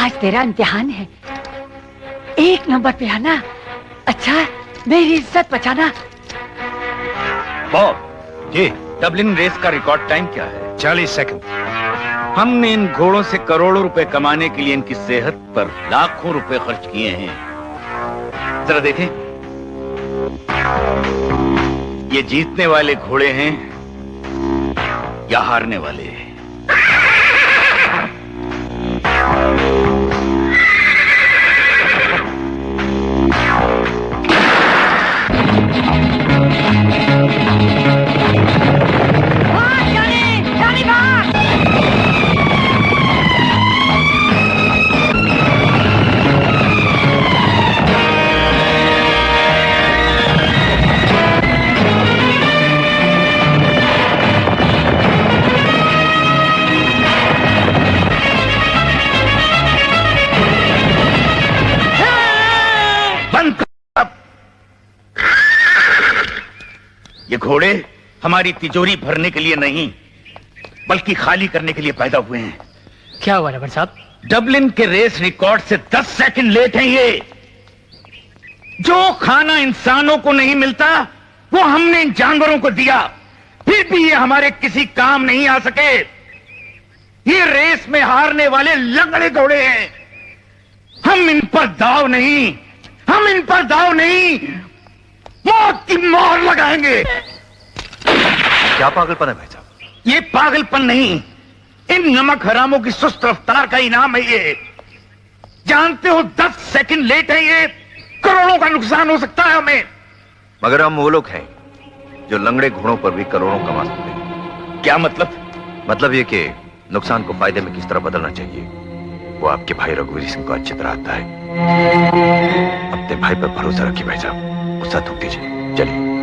आज तेरा इम्तिहान है, 1 नंबर पे आना। अच्छा, मेरी इज्जत बचाना। बॉब जी, डबलिन रेस का रिकॉर्ड टाइम क्या है? 40 सेकंड। हमने इन घोड़ों से करोड़ों रुपए कमाने के लिए इनकी सेहत पर लाखों रुपए खर्च किए हैं। जरा देखें, ये जीतने वाले घोड़े हैं या हारने वाले? ये घोड़े हमारी तिजोरी भरने के लिए नहीं, बल्कि खाली करने के लिए पैदा हुए हैं। क्या हुआ रबर साहब? डबलिन के रेस रिकॉर्ड से 10 सेकंड लेट हैं ये। जो खाना इंसानों को नहीं मिलता वो हमने इन जानवरों को दिया, फिर भी ये हमारे किसी काम नहीं आ सके। ये रेस में हारने वाले लंगड़े घोड़े हैं। हम इन पर दाव नहीं, हम इन पर दाव नहीं, मौत की मोहर लगाएंगे। क्या पागलपन है भाई साहब? ये पागलपन नहीं, इन नमक हरामों की सुस्त रफ्तार का इनाम है ये। जानते हो 10 सेकंड लेट है ये, करोड़ों का नुकसान हो सकता है हमें। मगर हम वो लोग हैं जो लंगड़े घोड़ों पर भी करोड़ों कमा सकते हैं। क्या मतलब? मतलब ये कि नुकसान को फायदे में किस तरह बदलना चाहिए वो आपके भाई रघुवीर सिंह को अच्छी तरह आता है। अपने भाई पर भरोसा रखिए भाई साहब, गुस्सा थूक दीजिए। चलिए।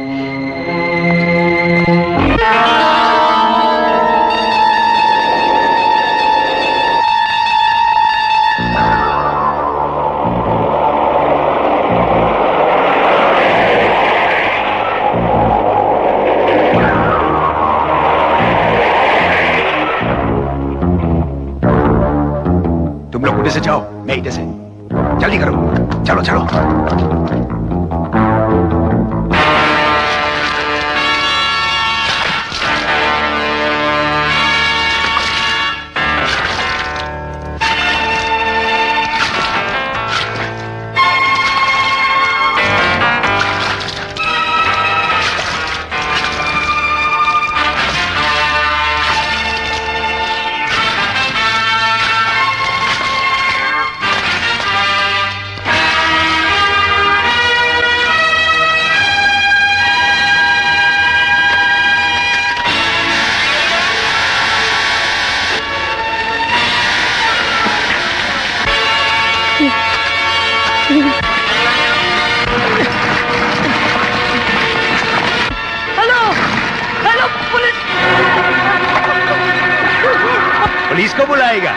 तुम लोग उधर से जाओ, मैं इधर से। जल्दी करो, चलो चलो। पुलिस को बुलाएगा।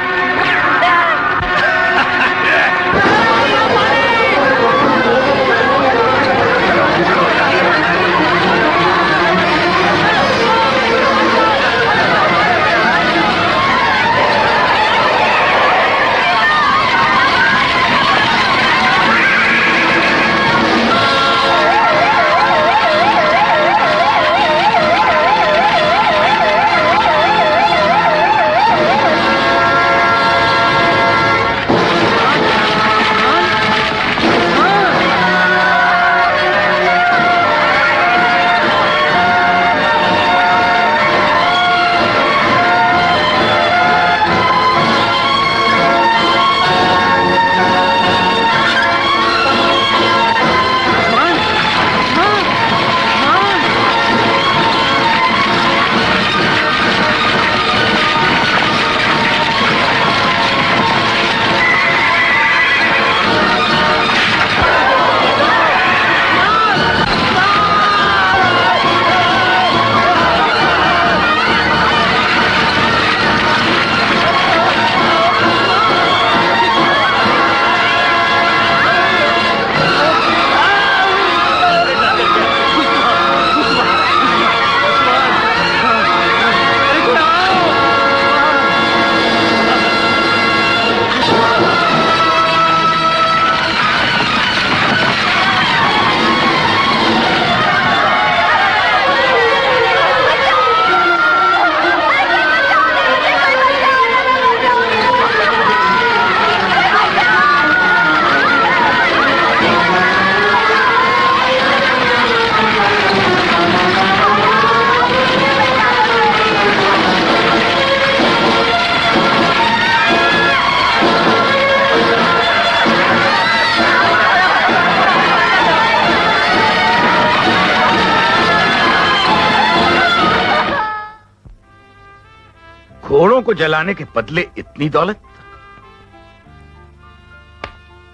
को जलाने के बदले इतनी दौलत?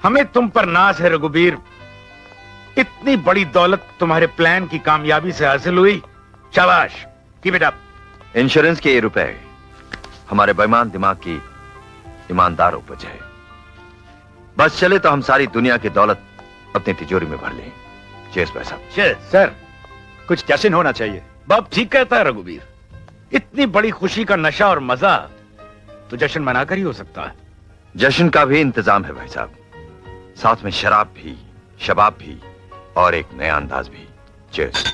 हमें तुम पर नाज है रघुवीर। इतनी बड़ी दौलत तुम्हारे प्लान की कामयाबी से हासिल हुई। शाबाश, कीप इट अप। इंश्योरेंस के ये रुपए हमारे बेईमान दिमाग की ईमानदार उपज है। बस चले तो हम सारी दुनिया की दौलत अपनी तिजोरी में भर लें। चेस भाई साहब। चेस। सर, कुछ जश्न होना चाहिए। बाप ठीक कहता है रघुवीर। इतनी बड़ी खुशी का नशा और मजा तो जश्न मनाकर ही हो सकता है। जश्न का भी इंतजाम है भाई साहब, साथ में शराब भी, शबाब भी और एक नया अंदाज भी। चेस।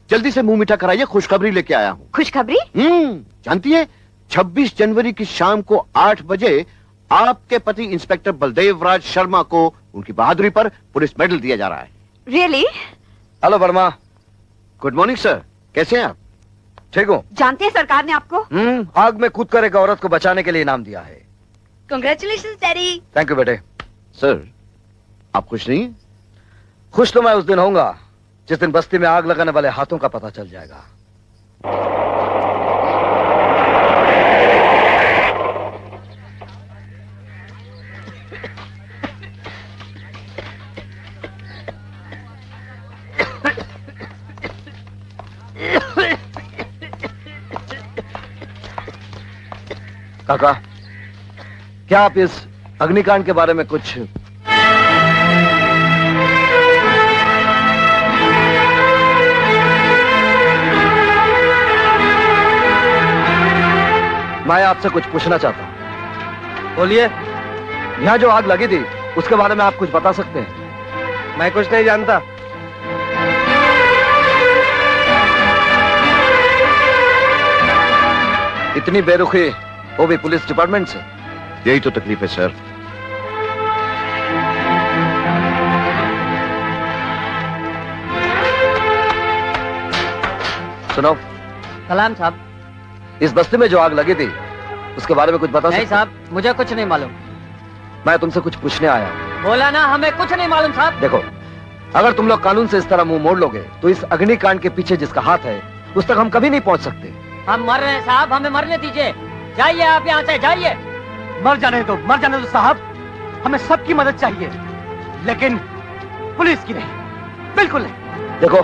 जल्दी से मुंह मीठा कराइए, खुशखबरी लेके आया हूँ। खुशखबरी? जानती है 26 जनवरी की शाम को 8 बजे आपके पति इंस्पेक्टर बलदेव राज शर्मा को उनकी बहादुरी पर पुलिस मेडल दिया जा रहा है। Really? Hello Verma. Good morning sir, कैसे हैं आप? ठीक हूँ। जानते हैं सरकार ने आपको आग में कूद कर एक औरत को बचाने के लिए इनाम दिया है। Congratulations daddy. थैंक यू बेटे। सर, आप खुश नहीं? खुश तो मैं उस दिन होऊंगा जिस दिन बस्ती में आग लगाने वाले हाथों का पता चल जाएगा। काका, क्या आप इस अग्निकांड के बारे में कुछ? मैं आपसे कुछ पूछना चाहता हूं। बोलिए। यहां जो आग लगी थी उसके बारे में आप कुछ बता सकते हैं? मैं कुछ नहीं जानता। इतनी बेरुखी, वो भी पुलिस डिपार्टमेंट से। यही तो तकलीफ है सर। सुनो। सलाम साहब। इस बस्ती में जो आग लगी थी उसके बारे में कुछ बता सकते? नहीं साहब, मुझे कुछ नहीं मालूम। मैं तुमसे कुछ पूछने आया हूं। बोला ना, हमें कुछ नहीं मालूम साहब। देखो, अगर तुम लोग कानून से इस तरह मुंह मोड़ लोगे तो इस अग्निकांड के पीछे जिसका हाथ है उस तक हम कभी नहीं पहुंच सकते। हम मर रहे हैं साहब, हमें मरने दीजिए। जाइए आप यहाँ से, जाइए। मर जाने दो साहब। हमें सबकी मदद चाहिए, लेकिन पुलिस की नहीं, बिल्कुल नहीं। देखो,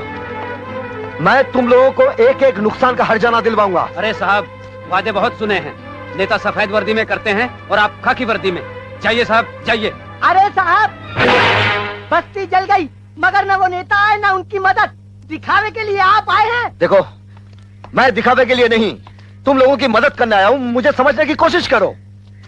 मैं तुम लोगों को एक एक नुकसान का हर्जाना दिलवाऊंगा। अरे साहब, वादे बहुत सुने हैं। नेता सफेद वर्दी में करते हैं और आप खाकी वर्दी में। जाइए साहब, जाइए। अरे साहब, बस्ती जल गई, मगर न वो नेता आए न उनकी मदद। दिखावे के लिए आप आए हैं। देखो, मैं दिखावे के लिए नहीं, तुम लोगों की मदद करने आया हूँ। मुझे समझने की कोशिश करो।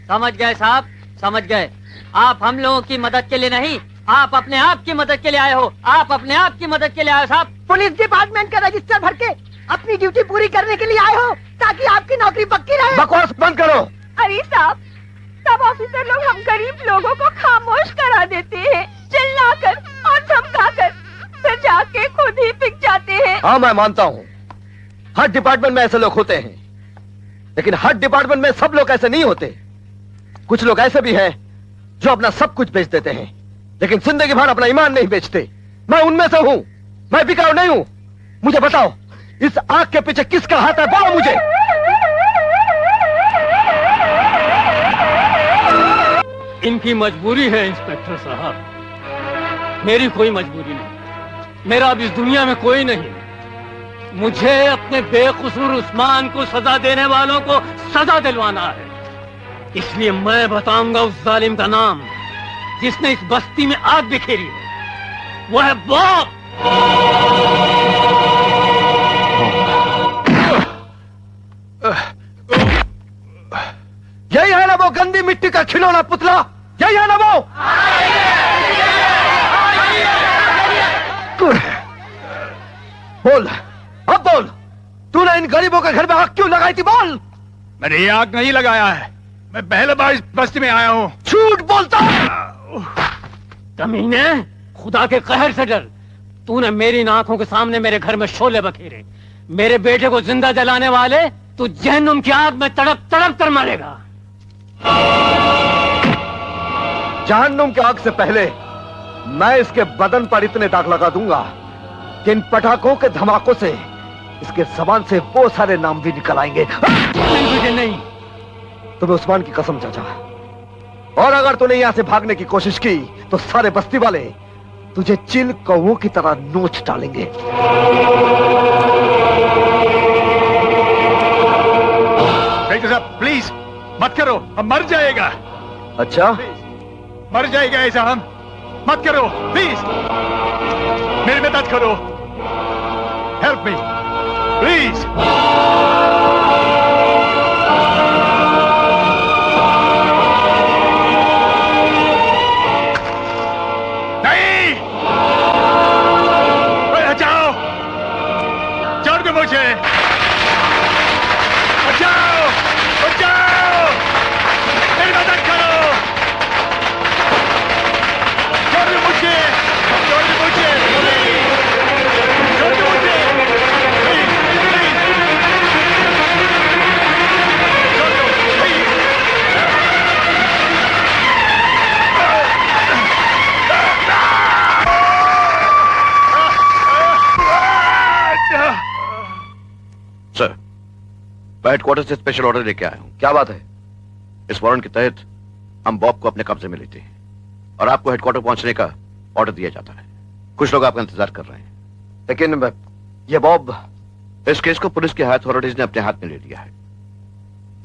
समझ गए साहब, समझ गए। आप हम लोगों की मदद के लिए नहीं, आप अपने आप की मदद के लिए आए हो। आप अपने आप की मदद के लिए आए हो साहब। पुलिस डिपार्टमेंट का रजिस्टर भर के अपनी ड्यूटी पूरी करने के लिए आए हो, ताकि आपकी नौकरी पक्की रहे। बकवास बंद करो। अरे साहब, सब ऑफिसर लोग हम गरीब लोगों को खामोश करा देते हैं, चिल्लाकर और धमकाकर, फिर जाके खुद ही पिक जाते हैं। हाँ, मैं मानता हूँ, हर डिपार्टमेंट में ऐसे लोग होते हैं, लेकिन हर डिपार्टमेंट में सब लोग ऐसे नहीं होते। कुछ लोग ऐसे भी हैं जो अपना सब कुछ बेच देते हैं, लेकिन जिंदगी भर अपना ईमान नहीं बेचते। मैं उनमें से हूं। मैं बिकाऊ नहीं हूं। मुझे बताओ, इस आग के पीछे किसका हाथ है? बोलो मुझे। इनकी मजबूरी है इंस्पेक्टर साहब, मेरी कोई मजबूरी नहीं। मेरा अब इस दुनिया में कोई नहीं। मुझे अपने बेकसूर उस्मान को सजा देने वालों को सजा दिलवाना है। इसलिए मैं बताऊंगा उस जालिम का नाम जिसने इस बस्ती में आग बिखेरी है। वो है बॉब। यही है ना वो गंदी मिट्टी का खिलौना पुतला? यही है ना वो? बोल, अब बोल, तूने इन गरीबों के घर में आग क्यों लगाई थी? बोल। मैंने ये आग नहीं लगाया है। मैं पहले बार इस बस्ती में आया हूँ। झूठ बोलता। कमीने, खुदा के कहर से डर। तूने मेरी आंखों के सामने मेरे घर में शोले बखेरे। मेरे बेटे को जिंदा जलाने वाले, तू जहन्नुम की आग में तड़प तड़प कर मरेगा। जहन्नुम की आग से पहले मैं इसके बदन पर इतने दाग लगा दूंगा कि इन पटाखों के धमाकों से इसके जबान से वो सारे नाम भी निकल आएंगे। नहीं मुझे नहीं। तुम्हें उस्मान की कसम चाचा, और अगर तूने यहां से भागने की कोशिश की तो सारे बस्ती वाले तुझे चिल कौवों की तरह नोच डालेंगे। साहब प्लीज मत करो, हम मर जाएगा। अच्छा, मर जाएगा ऐसा, हम मत करो प्लीज, मेरी मदद करो, हेल्प मी प्लीज। नहीं, बचाओ, छोड़ दो मुझे, बचाओ, बचाओ, मेरी मदद करो, छोड़ दो मुझे, छोड़ दो मुझे, छोड़ दो मुझे, प्लीज, प्लीज, छोड़ दो, प्लीज। सर, मैं हेडक्वार्टर से स्पेशल ऑर्डर लेके आया हूं। क्या बात है? इस वारंट के तहत हम बॉब को अपने कब्जे में लेते हैं और आपको हेडक्वार्टर पहुंचने का ऑर्डर दिया जाता है। कुछ लोग आपका इंतजार कर रहे हैं। लेकिन ये बॉब, इस केस को पुलिस की हाई अथॉरिटीज ने अपने हाथ में ले लिया है।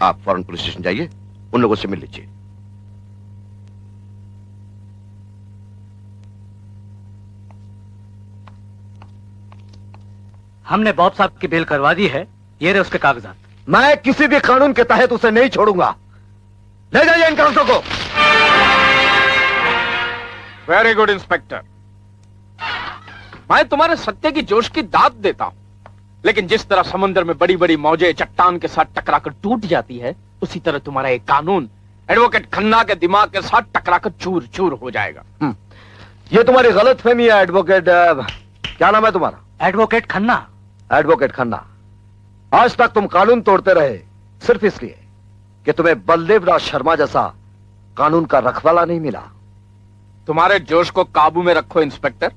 आप फौरन पुलिस स्टेशन जाइए, उन लोगों से मिल लीजिए। हमने बॉब साहब की बेल करवा दी है, ये रहे उसके कागजात। मैं किसी भी कानून के तहत उसे नहीं छोड़ूंगा। ले जाइए इन कागजों को। वेरी गुड इंस्पेक्टर, मैं तुम्हारे सत्य की जोश की दाद देता हूं, लेकिन जिस तरह समुद्र में बड़ी बड़ी मौजें चट्टान के साथ टकराकर टूट जाती है, उसी तरह तुम्हारा एक कानून एडवोकेट खन्ना के दिमाग के साथ टकराकर चूर चूर हो जाएगा। ये तुम्हारी गलतफहमी है एडवोकेट। क्या नाम है तुम्हारा? एडवोकेट खन्ना। एडवोकेट खन्ना, आज तक तुम कानून तोड़ते रहे सिर्फ इसलिए कि तुम्हें बलदेव राज शर्मा जैसा कानून का रखवाला नहीं मिला। तुम्हारे जोश को काबू में रखो इंस्पेक्टर।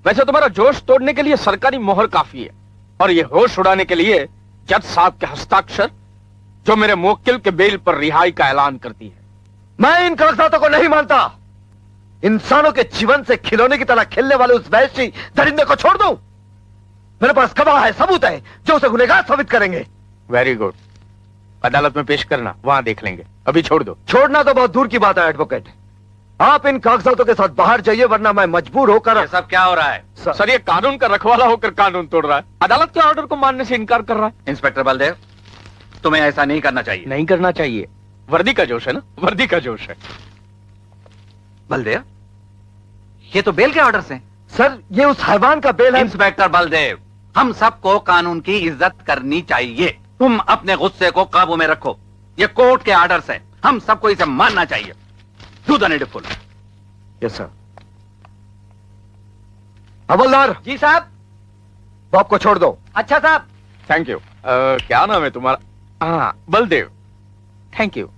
वैसे तुम्हारा जोश तोड़ने के लिए सरकारी मोहर काफी है, और ये होश उड़ाने के लिए जज साहब के हस्ताक्षर, जो मेरे मुवक्किल के बेल पर रिहाई का ऐलान करती है। मैं इन कागजातों को नहीं मानता। इंसानों के जीवन से खिलौने की तरह खेलने वाले उस वैश्य दरिंदे को छोड़ दूं? मेरे पास गवाह है, सबूत है जो उसे गुनहगार साबित करेंगे। वेरी गुड, अदालत में पेश करना, वहां देख लेंगे, अभी छोड़ दो। छोड़ना तो बहुत दूर की बात है एडवोकेट। आप इन कागजातों के साथ बाहर जाइए, वरना मैं मजबूर होकर। ये सब क्या हो रहा है? सर, ये कानून का रखवाला होकर कानून तोड़ रहा है, अदालत के ऑर्डर को मानने से इनकार कर रहा है। इंस्पेक्टर बलदेव, तुम्हें ऐसा नहीं करना चाहिए। नहीं करना चाहिए, वर्दी का जोश है ना, वर्दी का जोश है। बलदेव, ये तो बेल के ऑर्डर से। सर, ये उस हैवान का बेल है। इंस्पेक्टर बलदेव, हम सबको कानून की इज्जत करनी चाहिए। तुम अपने गुस्से को काबू में रखो। ये कोर्ट के ऑर्डर्स है, हम सबको इसे मानना चाहिए। Do the needful. Yes sir. हवलदार जी साहब। बॉब को छोड़ दो। अच्छा साहब। Thank you. क्या नाम है तुम्हारा? हाँ, बलदेव। Thank you.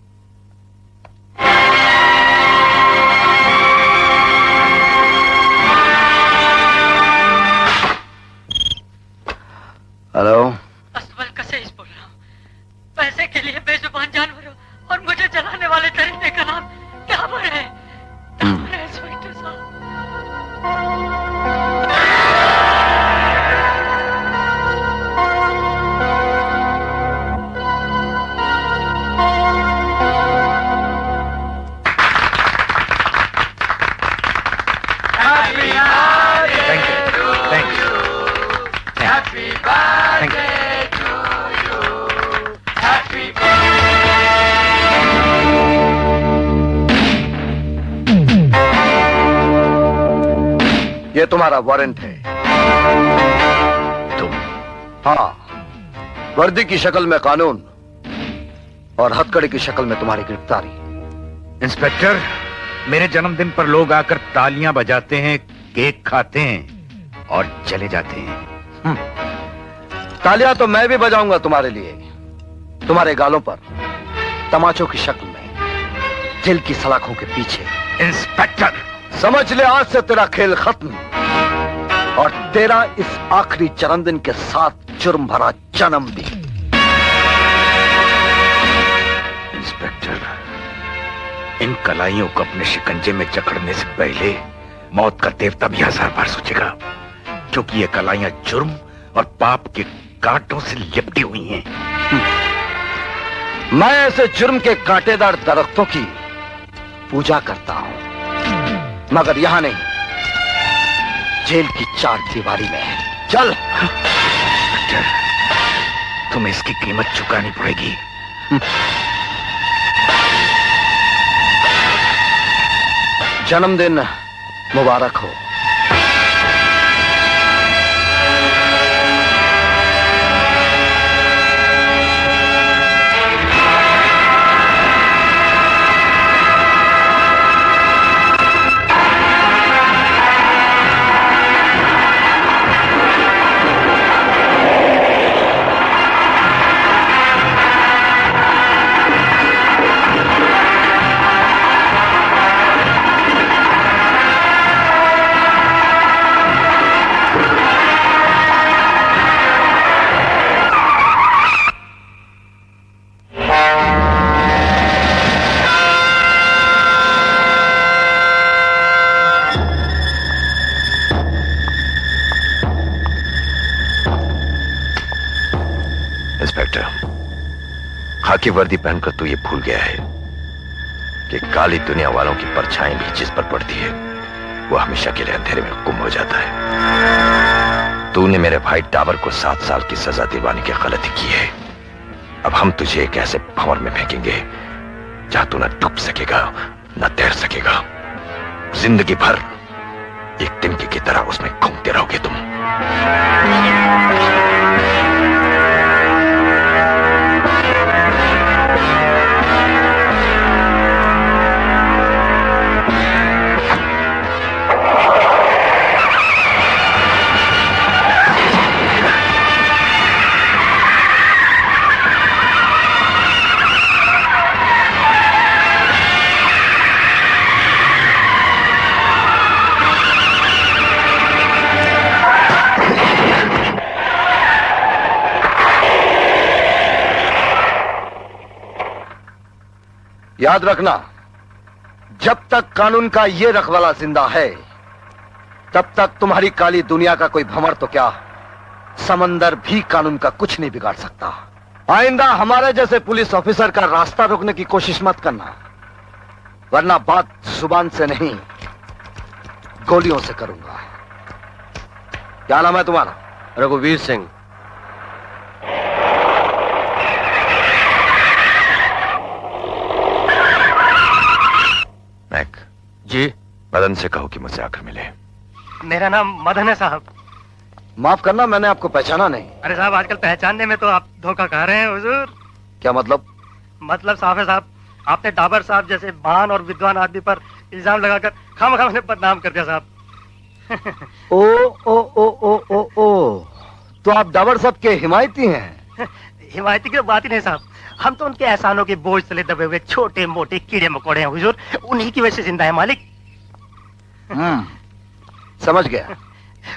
हेलो। अस्तबल कसेस बोल रहा हूँ। पैसे के लिए बेजुबान जानवरों और मुझे जलाने वाले दरिंदे का नाम क्या है? इंस्पेक्टर साहब। ये तुम्हारा वारंट है। तुम? हाँ, वर्दी की शक्ल में कानून और हथकड़ी की शक्ल में तुम्हारी गिरफ्तारी। इंस्पेक्टर, मेरे जन्मदिन पर लोग आकर तालियां बजाते हैं, केक खाते हैं और चले जाते हैं। तालियां तो मैं भी बजाऊंगा तुम्हारे लिए। तुम्हारे गालों पर तमाचों की शक्ल में, जेल की सलाखों के पीछे। इंस्पेक्टर, समझ ले, आज से तेरा खेल खत्म और तेरा इस आखिरी जन्मदिन के साथ जुर्म भरा जन्म दी। इंस्पेक्टर, इन कलाइयों को अपने शिकंजे में जकड़ने से पहले मौत का देवता भी 1000 बार सोचेगा, क्योंकि ये कलाइयां जुर्म और पाप के कांटों से लिपटी हुई हैं। मैं ऐसे जुर्म के कांटेदार दरख्तों की पूजा करता हूं, मगर यहां नहीं, जेल की 4 दीवारी में। चल। इंस्पेक्टर, तुम्हें इसकी कीमत चुकानी पड़ेगी। जन्मदिन मुबारक हो। खाकी वर्दी पहनकर तू ये भूल गया है कि काली दुनिया वालों की परछाई भी जिस पर पड़ती है वो हमेशा के लिए अंधेरे में गुम हो जाता है। तूने मेरे भाई डाबर को 7 साल की सजा दिलवाने की गलती की है। अब हम तुझे एक ऐसे भंवर में फेंकेंगे जहां तू न डूब सकेगा न तैर सकेगा। जिंदगी भर एक तिनके की तरह उसमें घूमते रहोगे तुम। याद रखना, जब तक कानून का ये रखवाला जिंदा है तब तक तुम्हारी काली दुनिया का कोई भंवर तो क्या, समंदर भी कानून का कुछ नहीं बिगाड़ सकता। आइंदा हमारे जैसे पुलिस ऑफिसर का रास्ता रोकने की कोशिश मत करना, वरना बात जुबान से नहीं गोलियों से करूंगा। क्या नाम है तुम्हारा? रघुवीर सिंह। मैक जी। मदन से कहो कि मुझसे आकर मिले। मेरा नाम मदन है साहब। माफ करना, मैंने आपको पहचाना नहीं। अरे साहब, आजकल पहचानने में तो आप धोखा खा रहे हैं हुजूर। क्या मतलब? मतलब साहब है साहब, आपने डाबर साहब जैसे महान और विद्वान आदमी पर इल्जाम लगाकर खामखा उन्हें बदनाम कर दिया साहब। ओ ओ ओ ओ ओ ओ, तो आप डाबर साहब के हिमायती हैं? हिमायती की बात ही नहीं साहब, हम तो उनके एहसानों के बोझ तले दबे हुए छोटे मोटे कीड़े मकोड़े हैं हुजूर, उन्हीं की वजह से जिंदा है मालिक। समझ गया।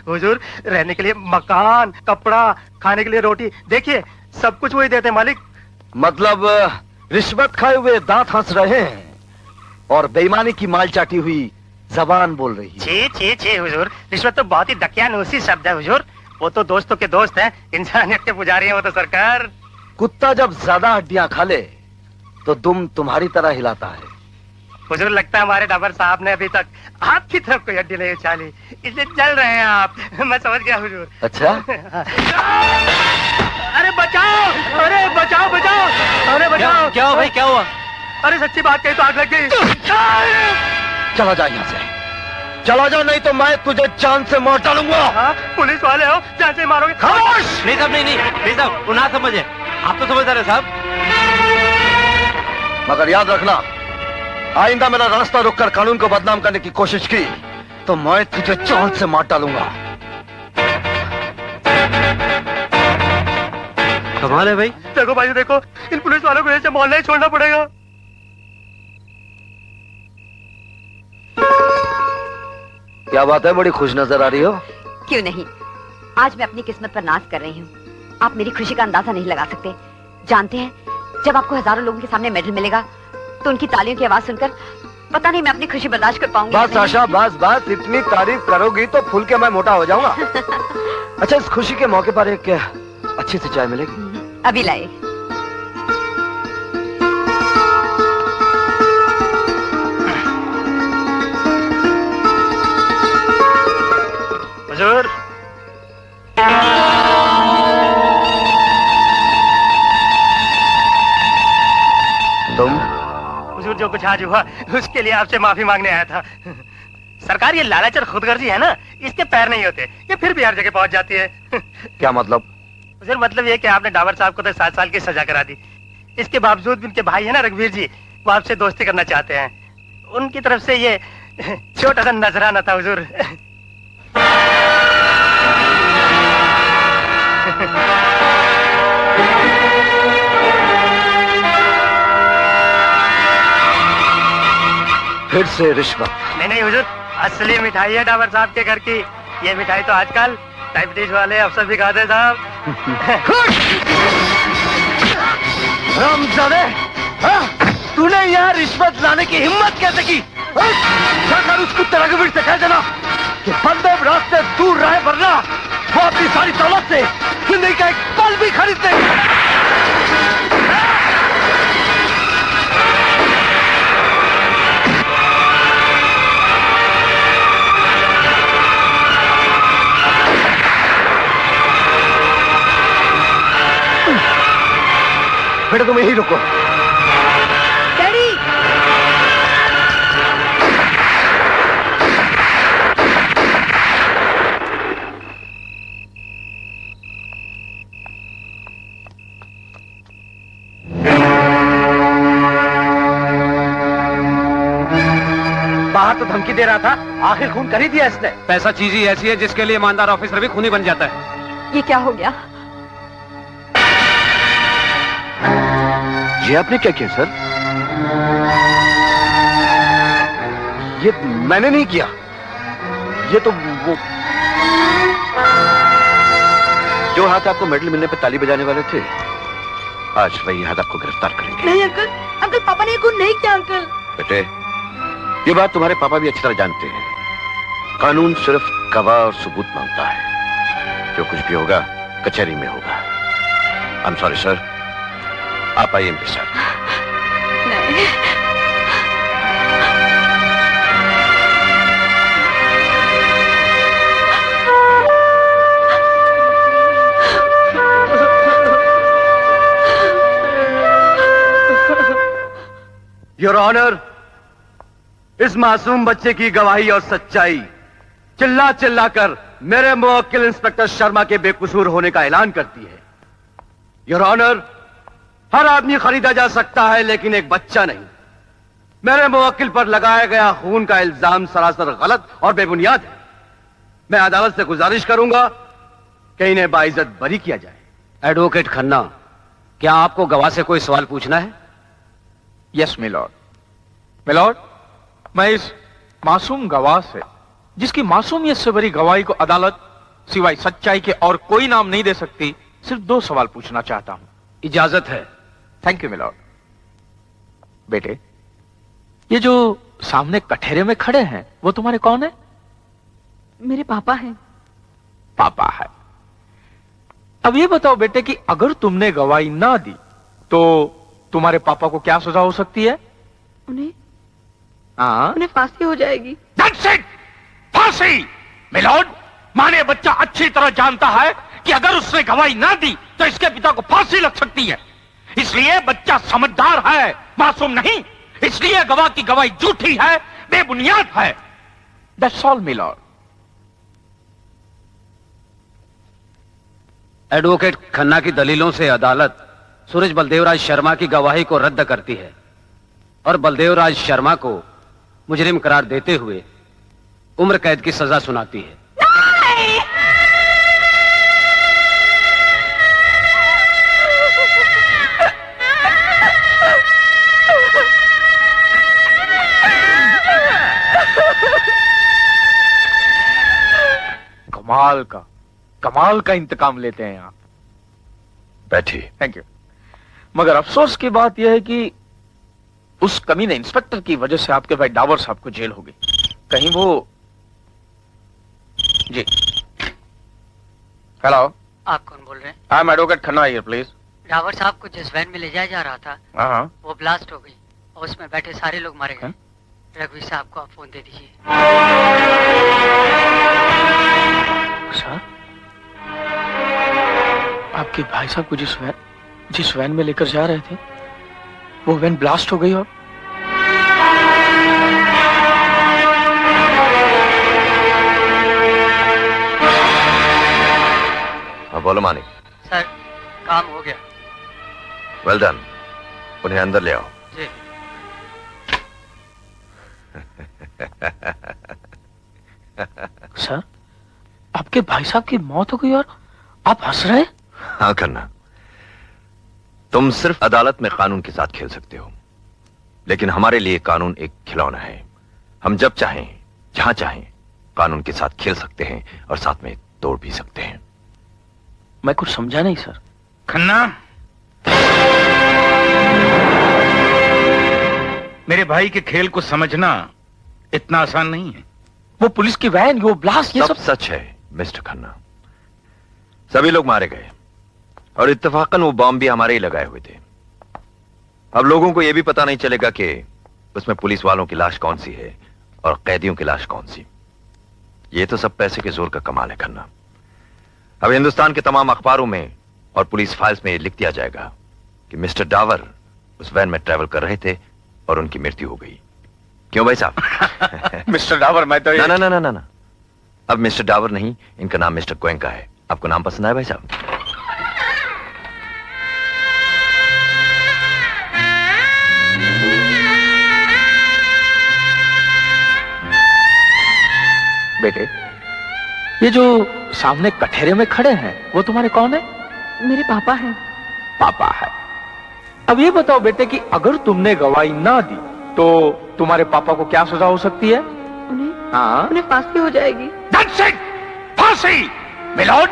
हुजूर, रहने के लिए मकान, कपड़ा, खाने के लिए रोटी, देखिए सब कुछ वही देते हैं मालिक। मतलब रिश्वत खाए हुए दांत हंस रहे हैं और बेईमानी की माल चाटी हुई जबान बोल रही है। छे छे छे हुजूर, रिश्वत तो बहुत ही दकियानूसी शब्द है हुजूर। वो तो दोस्तों के दोस्त हैं, इंसानियत के पुजारी हैं वो तो सरकार। कुत्ता जब ज्यादा हड्डियां खा ले तो दुम तुम्हारी तरह हिलाता है। हुजूर, लगता है हमारे डाबर साहब ने अभी तक आपकी तरफ कोई हड्डी नहीं उछाली, इसलिए जल रहे हैं आप। मैं समझ गया हुजूर। अच्छा। अरे बचाओ, अरे बचाओ बचाओ, अरे बचाओ। क्या हुआ भाई, क्या हुआ? अरे सच्ची बात कही तो आग लग गई। चला जा यहाँ से, चला जा, नहीं तो मैं तुझे जान से मार डालूंगा। हाँ, पुलिस वाले हो, जान से मारोगे? खामोश! नहीं साहब, नहीं साहब, वो ना समझे, आप तो समझदार हैं साहब। मगर याद रखना, आइंदा मेरा रास्ता रोककर कानून को बदनाम करने की कोशिश की तो मैं तुझे जान से मार डालूंगा। कमाल है भाई। देखो भाई, देखो, इन पुलिस वालों को ऐसे मोहल्ला ही छोड़ना पड़ेगा। क्या बात है, बड़ी खुश नजर आ रही हो? क्यों नहीं, आज मैं अपनी किस्मत पर नाज कर रही हूँ। आप मेरी खुशी का अंदाजा नहीं लगा सकते। जानते हैं, जब आपको हजारों लोगों के सामने मेडल मिलेगा तो उनकी तालियों की आवाज सुनकर पता नहीं मैं अपनी खुशी बर्दाश्त कर पाऊंगी। बस आशा, बस इतनी तारीफ करोगी तो फूल के मैं मोटा हो जाऊंगा। अच्छा, इस खुशी के मौके पर एक अच्छी सी चाय मिलेगी? अभी लाए। हुजूर, तुम? हुजूर, जो कुछ आज हुआ उसके लिए आपसे माफी मांगने आया था। सरकार, ये लालच और खुदगर्जी है ना, इसके पैर नहीं होते, ये फिर भी हर जगह पहुंच जाती है। क्या मतलब? हुजूर, मतलब ये कि आपने डावर साहब को तो 7 साल की सजा करा दी। इसके बावजूद भी उनके भाई है ना रघुवीर जी, वो आपसे दोस्ती करना चाहते हैं। उनकी तरफ से ये छोटा सा नजराना था हुजूर। फिर से रिश्वत? नहीं हुजूर, असली मिठाई है डावर साहब के घर की। ये मिठाई तो आजकल डायबिटीज वाले अफसर भी खाते साहब। रामजादे, तूने यहाँ रिश्वत लाने की हिम्मत कैसे की? जाकर उस कुत्ते रघुवीर से कह देना कि बलदेव रास्ते दूर रहे, वरना वो अपनी सारी दौलत से जिंदगी का एक पल भी खरीद लेंगे। बेटा, तुम यही रुको। डैडी! बाहर तो धमकी दे रहा था, आखिर खून कर ही दिया इसने। पैसा चीज ही ऐसी है जिसके लिए ईमानदार ऑफिसर भी खूनी बन जाता है। ये क्या हो गया? ये आपने क्या किया सर? ये मैंने नहीं किया, ये तो वो जो हाथ आपको मेडल मिलने पर ताली बजाने वाले थे, आज वही हाथ आपको गिरफ्तार करेंगे। नहीं अंकल, अंकल पापा ने खून नहीं किया अंकल। बेटे, ये बात तुम्हारे पापा भी अच्छी तरह जानते हैं। कानून सिर्फ गवाह और सबूत मांगता है। जो कुछ भी होगा कचहरी में होगा। आई एम सॉरी सर, आप आइए मेरे साथ। नहीं। योर ऑनर, इस मासूम बच्चे की गवाही और सच्चाई चिल्ला चिल्ला कर मेरे मुवक्किल इंस्पेक्टर शर्मा के बेकसूर होने का ऐलान करती है। योर ऑनर, हर आदमी खरीदा जा सकता है लेकिन एक बच्चा नहीं। मेरे मुवक्किल पर लगाया गया खून का इल्जाम सरासर गलत और बेबुनियाद है। मैं अदालत से गुजारिश करूंगा कि इन्हें बाइज्जत बरी किया जाए। एडवोकेट खन्ना, क्या आपको गवाह से कोई सवाल पूछना है? Yes milord. मिलॉर्ड, मैं इस मासूम गवाह से, जिसकी मासूमियत से भरी गवाही को अदालत सिवाय सच्चाई के और कोई नाम नहीं दे सकती, सिर्फ 2 सवाल पूछना चाहता हूं। इजाजत है। Thank you milord. बेटे, ये जो सामने कठेरे में खड़े हैं वो तुम्हारे कौन है? मेरे पापा हैं। पापा है। अब ये बताओ बेटे कि अगर तुमने गवाही ना दी तो तुम्हारे पापा को क्या सजा हो सकती है? उन्हें फांसी हो जाएगी। That's it! फांसी! मिलॉर्ड, माने बच्चा अच्छी तरह जानता है कि अगर उसने गवाही ना दी तो इसके पिता को फांसी लग सकती है। इसलिए बच्चा समझदार है, मासूम नहीं। इसलिए गवाह की गवाही झूठी है, बेबुनियाद है। That's all, milord. Advocate Khanna की दलीलों से अदालत सूरज बलदेवराज शर्मा की गवाही को रद्द करती है और बलदेवराज शर्मा को मुजरिम करार देते हुए उम्र कैद की सजा सुनाती है। कमाल का इंतकाम लेते हैं आप। बैठिए। Thank you. मगर अफसोस की बात यह है कि उस कमीने इंस्पेक्टर की वजह से आपके भाई डावर साहब को जेल हो गई। कहीं वो जी। हेलो, आप कौन बोल रहे हैं? I am advocate Khanna here please. Dawar साहब को जिस वैन में ले जाया जा रहा था हाँ, वो ब्लास्ट हो गई और उसमें बैठे सारे लोग मारे गए। रघुवीर साहब को आप फोन दे दीजिए। सर, आपके भाई साहब को जिस वैन में लेकर जा रहे थे वो वैन ब्लास्ट हो गई और हाँ बोलो मानिक। सर, काम हो गया। Well done. उन्हें अंदर ले आओ। जी। सर, आपके भाई साहब की मौत हो गई और आप हंस रहे हैं? हाँ खन्ना, तुम सिर्फ अदालत में कानून के साथ खेल सकते हो, लेकिन हमारे लिए कानून एक खिलौना है। हम जब चाहें जहां चाहें कानून के साथ खेल सकते हैं और साथ में तोड़ भी सकते हैं। मैं कुछ समझा नहीं सर। खन्ना, मेरे भाई के खेल को समझना इतना आसान नहीं है। वो पुलिस की वैन, वो ब्लास्ट, ये सब सच है मिस्टर खन्ना। सभी लोग मारे गए और इत्तेफाकन वो बॉम्ब भी हमारे ही लगाए हुए थे। अब लोगों को यह भी पता नहीं चलेगा कि उसमें पुलिस वालों की लाश कौन सी है और कैदियों की लाश कौन सी। ये तो सब पैसे के जोर का कमाल है खन्ना। अब हिंदुस्तान के तमाम अखबारों में और पुलिस फाइल्स में लिख दिया जाएगा कि मिस्टर डावर उस वैन में ट्रैवल कर रहे थे और उनकी मृत्यु हो गई। क्यों भाई साहब? मिस्टर डावर, मैं तो ना ना ना ना ना, अब मिस्टर डावर नहीं, इनका नाम मिस्टर गोयनका है। आपको नाम पसंद आया भाई साहब? बेटे, ये जो सामने कठेरे में खड़े हैं वो तुम्हारे कौन है? मेरे पापा हैं। पापा है। अब ये बताओ बेटे कि अगर तुमने गवाही ना दी तो तुम्हारे पापा को क्या सजा हो सकती है? उन्हें फांसी हो जाएगी। That's it! फांसी! मिलोड,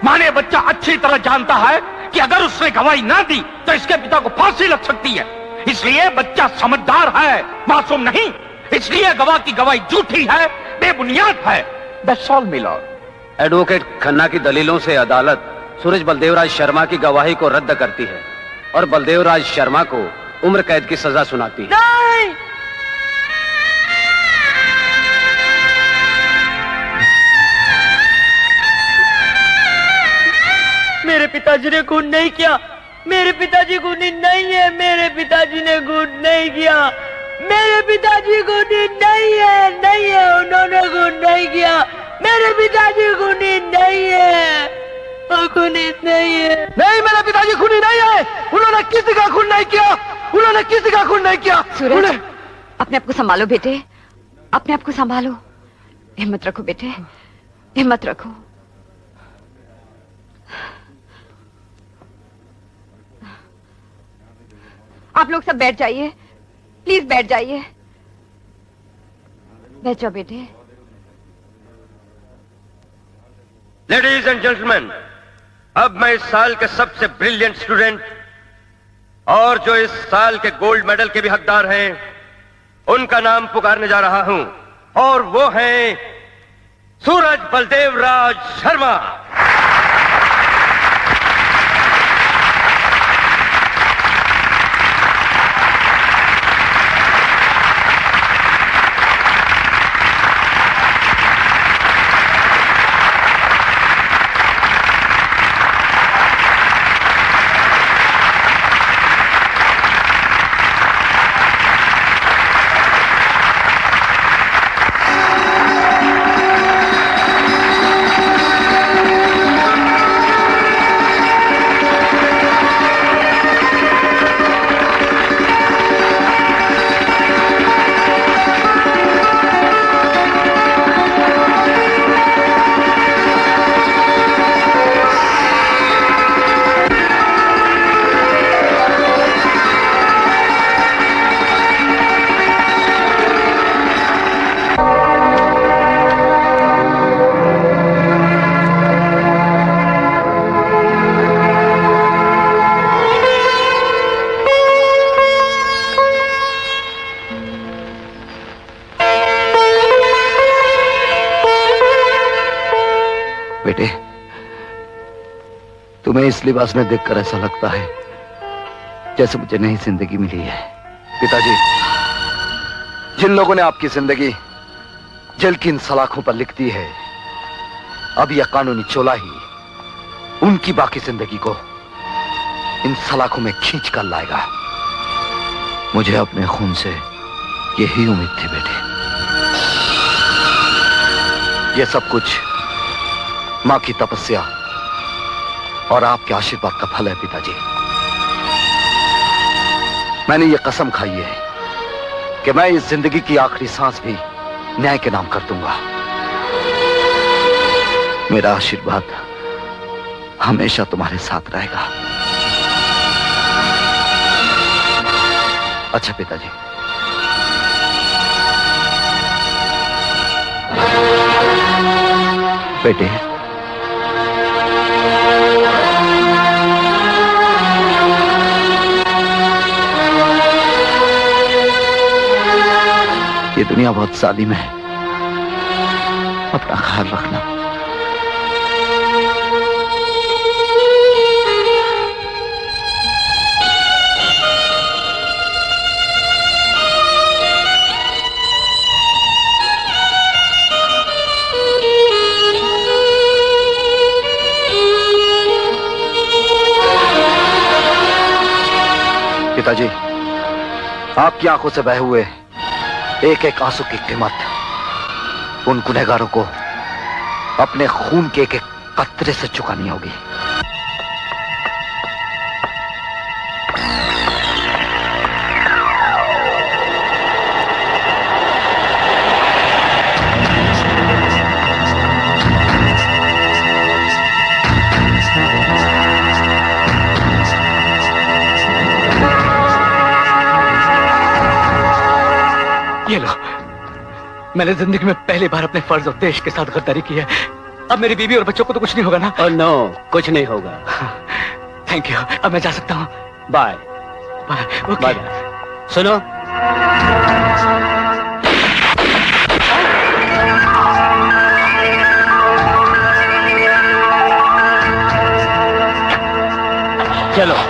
माने बच्चा अच्छी तरह जानता है कि अगर उसने गवाही ना दी तो इसके पिता को फांसी लग सकती है। इसलिए बच्चा समझदार है, मासूम नहीं। इसलिए गवाह की गवाही झूठी है, बेबुनियाद है। That's all, milord. Advocate Khanna की दलीलों से अदालत सूरज बलदेवराज शर्मा की गवाही को रद्द करती है और बलदेवराज शर्मा को उम्र कैद की सजा सुनाती है। नहीं! मेरे पिताजी ने खून नहीं किया। मेरे पिताजी खूनी नहीं है। मेरे पिताजी ने खून नहीं किया। मेरे पिताजी खूनी नहीं है। नहीं है, उन्होंने खून नहीं किया। मेरे पिताजी खूनी नहीं है। वो खूनी नहीं है। नहीं, मेरे पिताजी खूनी नहीं है। उन्होंने किसी का खून नहीं किया। उन्होंने किसी का खून नहीं किया। सूरज, अपने आप को संभालो बेटे, अपने आप को संभालो। हिम्मत रखो बेटे, हिम्मत रखो। आप लोग सब बैठ जाइए, प्लीज बैठ जाइए। बैठ जाओ बेटे। लेडीज एंड जेंटलमैन, अब मैं इस साल के सबसे ब्रिलियंट स्टूडेंट और जो इस साल के गोल्ड मेडल के भी हकदार हैं, उनका नाम पुकारने जा रहा हूं और वो हैं सूरज बलदेवराज शर्मा। तुम्हें इस लिबास में देखकर ऐसा लगता है जैसे मुझे नई जिंदगी मिली है। पिताजी, जिन लोगों ने आपकी जिंदगी जेल की इन सलाखों पर लिख दी है, अब यह कानूनी चोला ही उनकी बाकी जिंदगी को इन सलाखों में खींच कर लाएगा। मुझे अपने खून से यही उम्मीद थी बेटे। यह सब कुछ मां की तपस्या और आपके आशीर्वाद का फल है पिताजी। मैंने ये कसम खाई है कि मैं इस जिंदगी की आखिरी सांस भी न्याय के नाम कर दूंगा। मेरा आशीर्वाद हमेशा तुम्हारे साथ रहेगा। अच्छा पिताजी, बेटे, ये दुनिया बहुत जालिम है, अपना ख्याल रखना। पिताजी, आपकी आंखों से बहे हुए एक एक आंसू की कीमत उन गुनहगारों को अपने खून के एक एक कतरे से चुकानी होगी। ये लो, मैंने जिंदगी में पहली बार अपने फर्ज और देश के साथ गद्दारी की है। अब मेरी बीवी और बच्चों को तो कुछ नहीं होगा ना? नो, कुछ नहीं होगा। थैंक यू, अब मैं जा सकता हूँ। Bye bye. बाय। सुनो, चलो।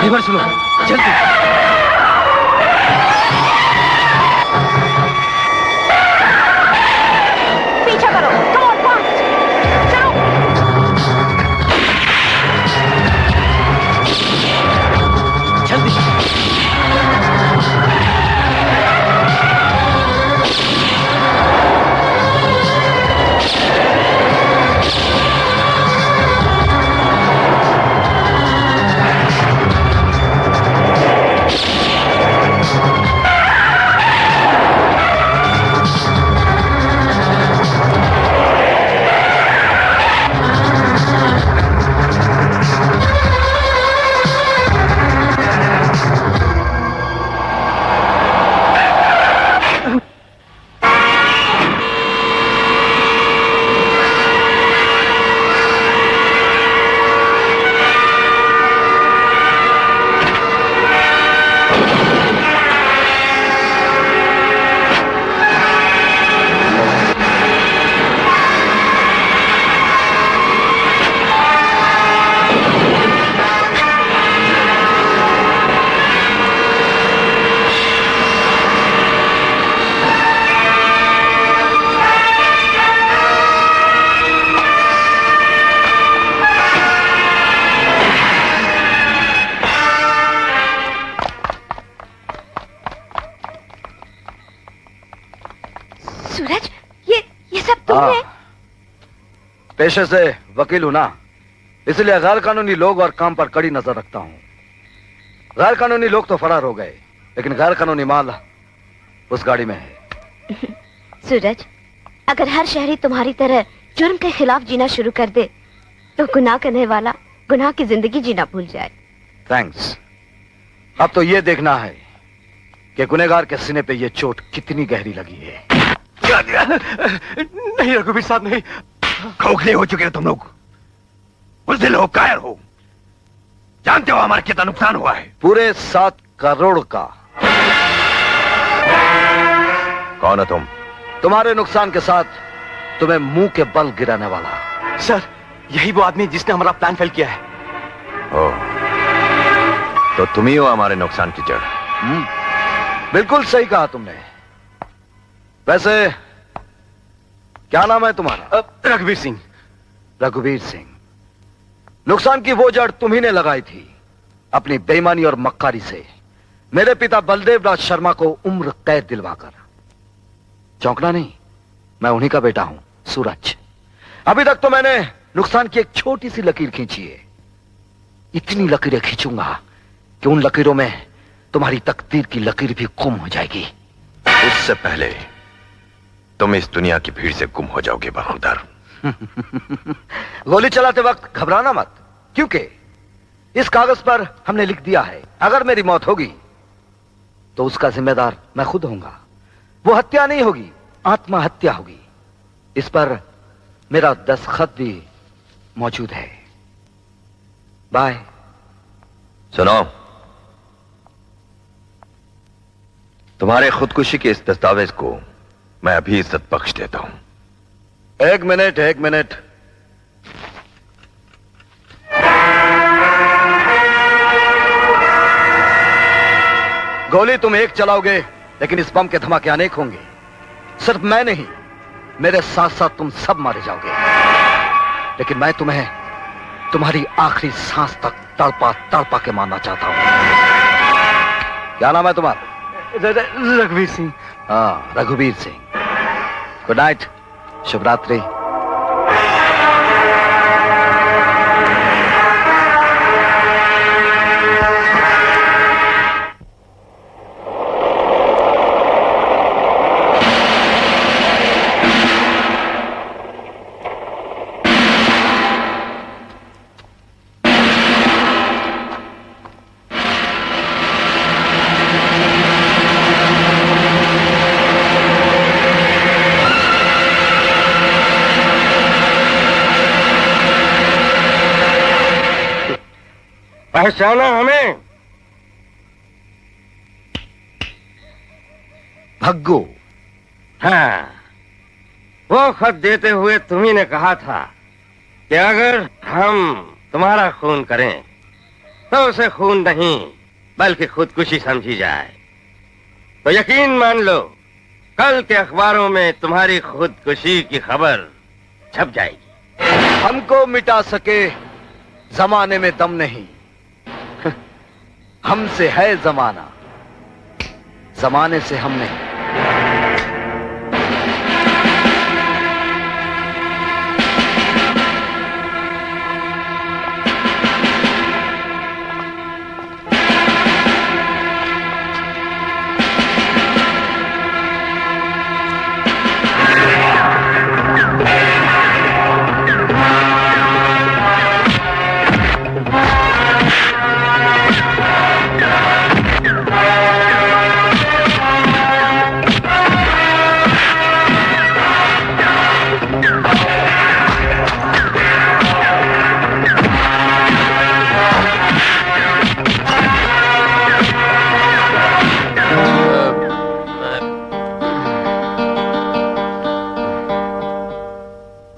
एक बार सुनो, जल्दी। पीछा करो, come on, fast, चलो। जल्दी। सूरज, ये सब तुमने? पेशे से वकील हूं ना, इसलिए गैर कानूनी लोग और काम पर कड़ी नजर रखता हूं। गैर कानूनी लोग तो फरार हो गए, लेकिन गैर कानूनी माल उस गाड़ी में है। सूरज, अगर हर शहरी तुम्हारी तरह जुर्म के खिलाफ जीना शुरू कर दे तो गुनाह करने वाला गुनाह की जिंदगी जीना भूल जाए। थैंक्स। अब तो ये देखना है कि गुनहगार के सीने पे ये चोट कितनी गहरी लगी है। भगा दिया। नहीं रघुवीर साहब नहीं। खोखले हो चुके हो तुम लोग, बुज़दिल हो, कायर हो। जानते हो हमारा कितना नुकसान हुआ है? पूरे 7 करोड़ का। कौन हो तुम? तुम्हारे नुकसान के साथ तुम्हें मुंह के बल गिराने वाला। सर, यही वो आदमी जिसने हमारा प्लान फेल किया है। ओह, तो तुम ही हो हमारे नुकसान की जड़। बिल्कुल सही कहा तुमने। वैसे क्या नाम है तुम्हारा? रघुवीर सिंह। रघुवीर सिंह। नुकसान की वो जड़ तुम्ही ने लगाई थी अपनी बेईमानी और मक्कारी से, मेरे पिता बलदेव राज शर्मा को उम्र कैद दिलवाकर। चौंकना नहीं, मैं उन्हीं का बेटा हूं, सूरज। अभी तक तो मैंने नुकसान की एक छोटी सी लकीर खींची है। इतनी लकीरें खींचूंगा कि उन लकीरों में तुम्हारी तकदीर की लकीर भी गुम हो जाएगी। उससे पहले तुम इस दुनिया की भीड़ से गुम हो जाओगे बखुदर। गोली चलाते वक्त घबराना मत, क्योंकि इस कागज पर हमने लिख दिया है अगर मेरी मौत होगी तो उसका जिम्मेदार मैं खुद होऊंगा। वो हत्या नहीं होगी, आत्महत्या होगी। इस पर मेरा दस्तखत भी मौजूद है। बाय। सुनो, तुम्हारे खुदकुशी के इस दस्तावेज को मैं अभी इज्जत बख्श देता हूं। एक मिनट। गोली तुम एक चलाओगे, लेकिन इस बम के धमाके अनेक होंगे। सिर्फ मैं नहीं, मेरे साथ साथ तुम सब मारे जाओगे। लेकिन मैं तुम्हें तुम्हारी आखिरी सांस तक तड़पा तड़पा के मारना चाहता हूं। क्या नाम है तुम्हारा? रघुवीर सिंह। हाँ, रघुवीर सिंह। गुड नाइट, शुभ रात्रि। पहचाना हमें? भग्गू। हाँ, वो खत देते हुए तुम्ही ने कहा था कि अगर हम तुम्हारा खून करें तो उसे खून नहीं बल्कि खुदकुशी समझी जाए। तो यकीन मान लो, कल के अखबारों में तुम्हारी खुदकुशी की खबर छप जाएगी। हमको मिटा सके जमाने में दम नहीं, हमसे है जमाना, जमाने से हम नहीं।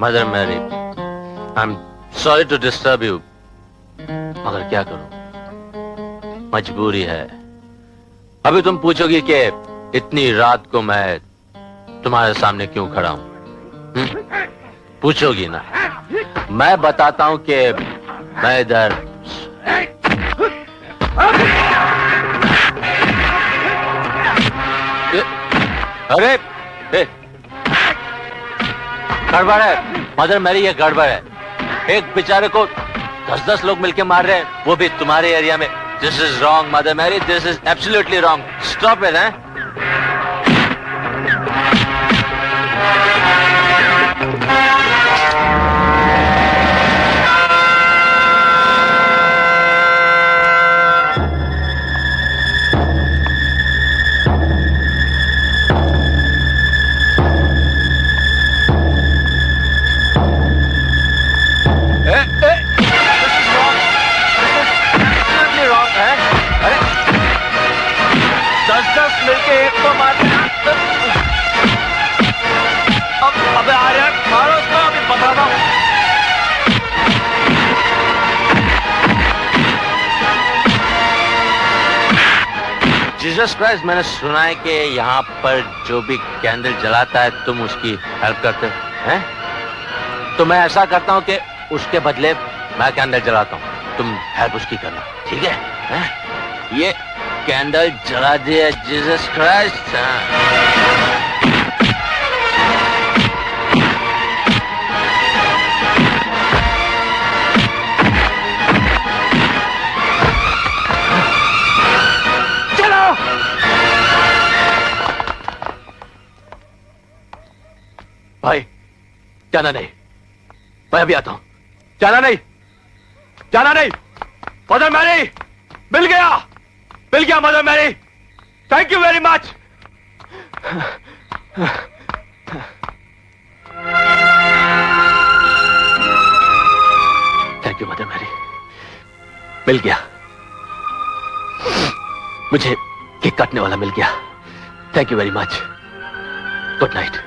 Mother Mary, I am sorry to disturb you, मगर क्या करूं, मजबूरी है। अभी तुम पूछोगी कि इतनी रात को मैं तुम्हारे सामने क्यों खड़ा हूं? पूछोगी ना? मैं बताता हूं कि मैं इधर अरे गड़बड़ है मदर मैरी, ये गड़बड़ है। एक बेचारे को 10-10 लोग मिलके मार रहे हैं, वो भी तुम्हारे एरिया में। This is wrong mother Mary, this is absolutely wrong. Stop it. हैं? जीसस क्राइस्ट, मैंने सुना है कि यहाँ पर जो भी कैंडल जलाता है तुम उसकी हेल्प करते हैं। तो मैं ऐसा करता हूँ कि उसके बदले मैं कैंडल जलाता हूँ, तुम हेल्प उसकी करना, ठीक है? ये कैंडल जला दिया जीसस क्राइस्ट। भाई जाना नहीं, मैं अभी आता हूं। जाना नहीं, जाना नहीं। मदर मैरी, मिल गया mother Mary. Thank you very much. Thank you mother Mary, मिल गया। मुझे केक काटने वाला मिल गया। Thank you very much. Good night.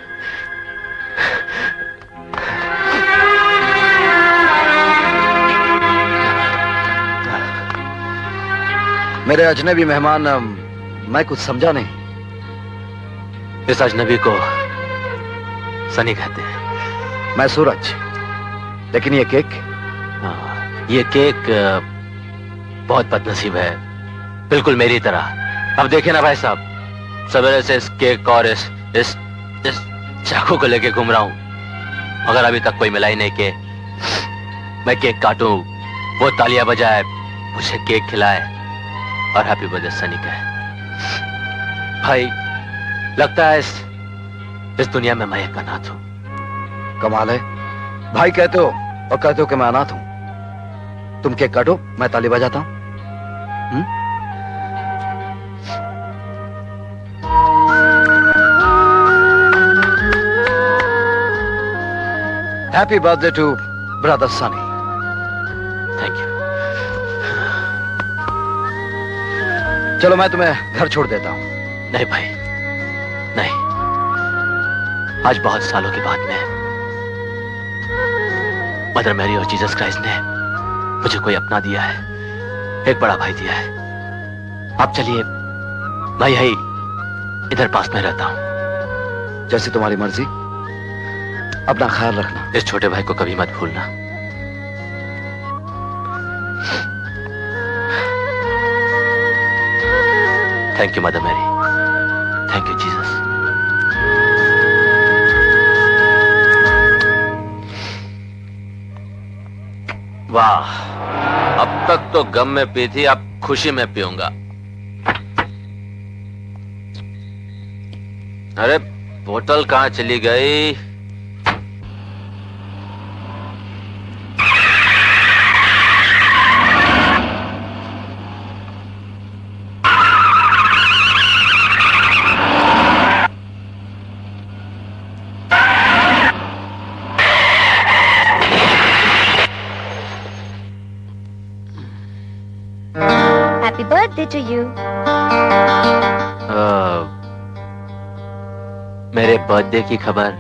मेरे अजनबी मेहमान, मैं कुछ समझा नहीं। इस अजनबी को सनी कहते हैं। मैं सूरज। लेकिन ये केक? ये केक बहुत बदनसीब है, बिल्कुल मेरी तरह। अब देखिए ना भाई साहब, सवेरे से इस केक और इस चाकू को लेके घूम रहा हूं, मगर अभी तक कोई मिला ही नहीं कि मैं केक काटूं, वो तालियां बजाए, मुझे केक खिलाए और हैप्पी बर्थडे सनी कहे। भाई लगता है इस दुनिया में मैं एक अनाथ हूं। कमाल है, भाई कहते हो और कहते हो कि मैं अनाथ हूं। तुम केक काटो, मैं ताली बजाता हूं। Happy birthday to brother Sunny. Thank you. चलो मैं तुम्हें घर छोड़ देता हूं। नहीं भाई, नहीं। आज बहुत सालों के बाद में मदर मैरी और जीसस क्राइस्ट ने मुझे कोई अपना दिया है, एक बड़ा भाई दिया है। आप चलिए, मैं यही इधर पास में रहता हूं। जैसे तुम्हारी मर्जी। अपना ख्याल रखना। इस छोटे भाई को कभी मत भूलना। Thank you mother Mary. Thank you Jesus. वाह, अब तक तो गम में पी थी, अब खुशी में पीऊंगा। अरे बोतल कहां चली गई? Happy birthday to you. मेरे बर्थडे की खबर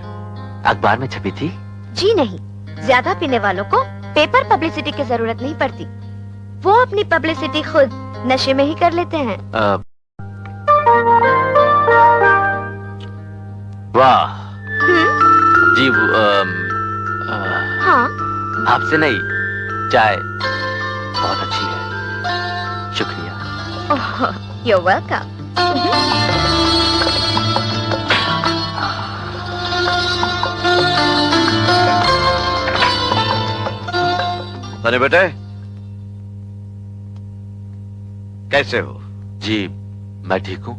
अखबार में छपी थी? जी नहीं, ज्यादा पीने वालों को पेपर पब्लिसिटी की जरूरत नहीं पड़ती। वो अपनी पब्लिसिटी खुद नशे में ही कर लेते हैं। वाह जी, हाँ, आपसे नहीं, चाय बहुत अच्छी है, शुक्रिया। You're welcome. सनी बेटे, कैसे हो? जी मैं ठीक हूँ,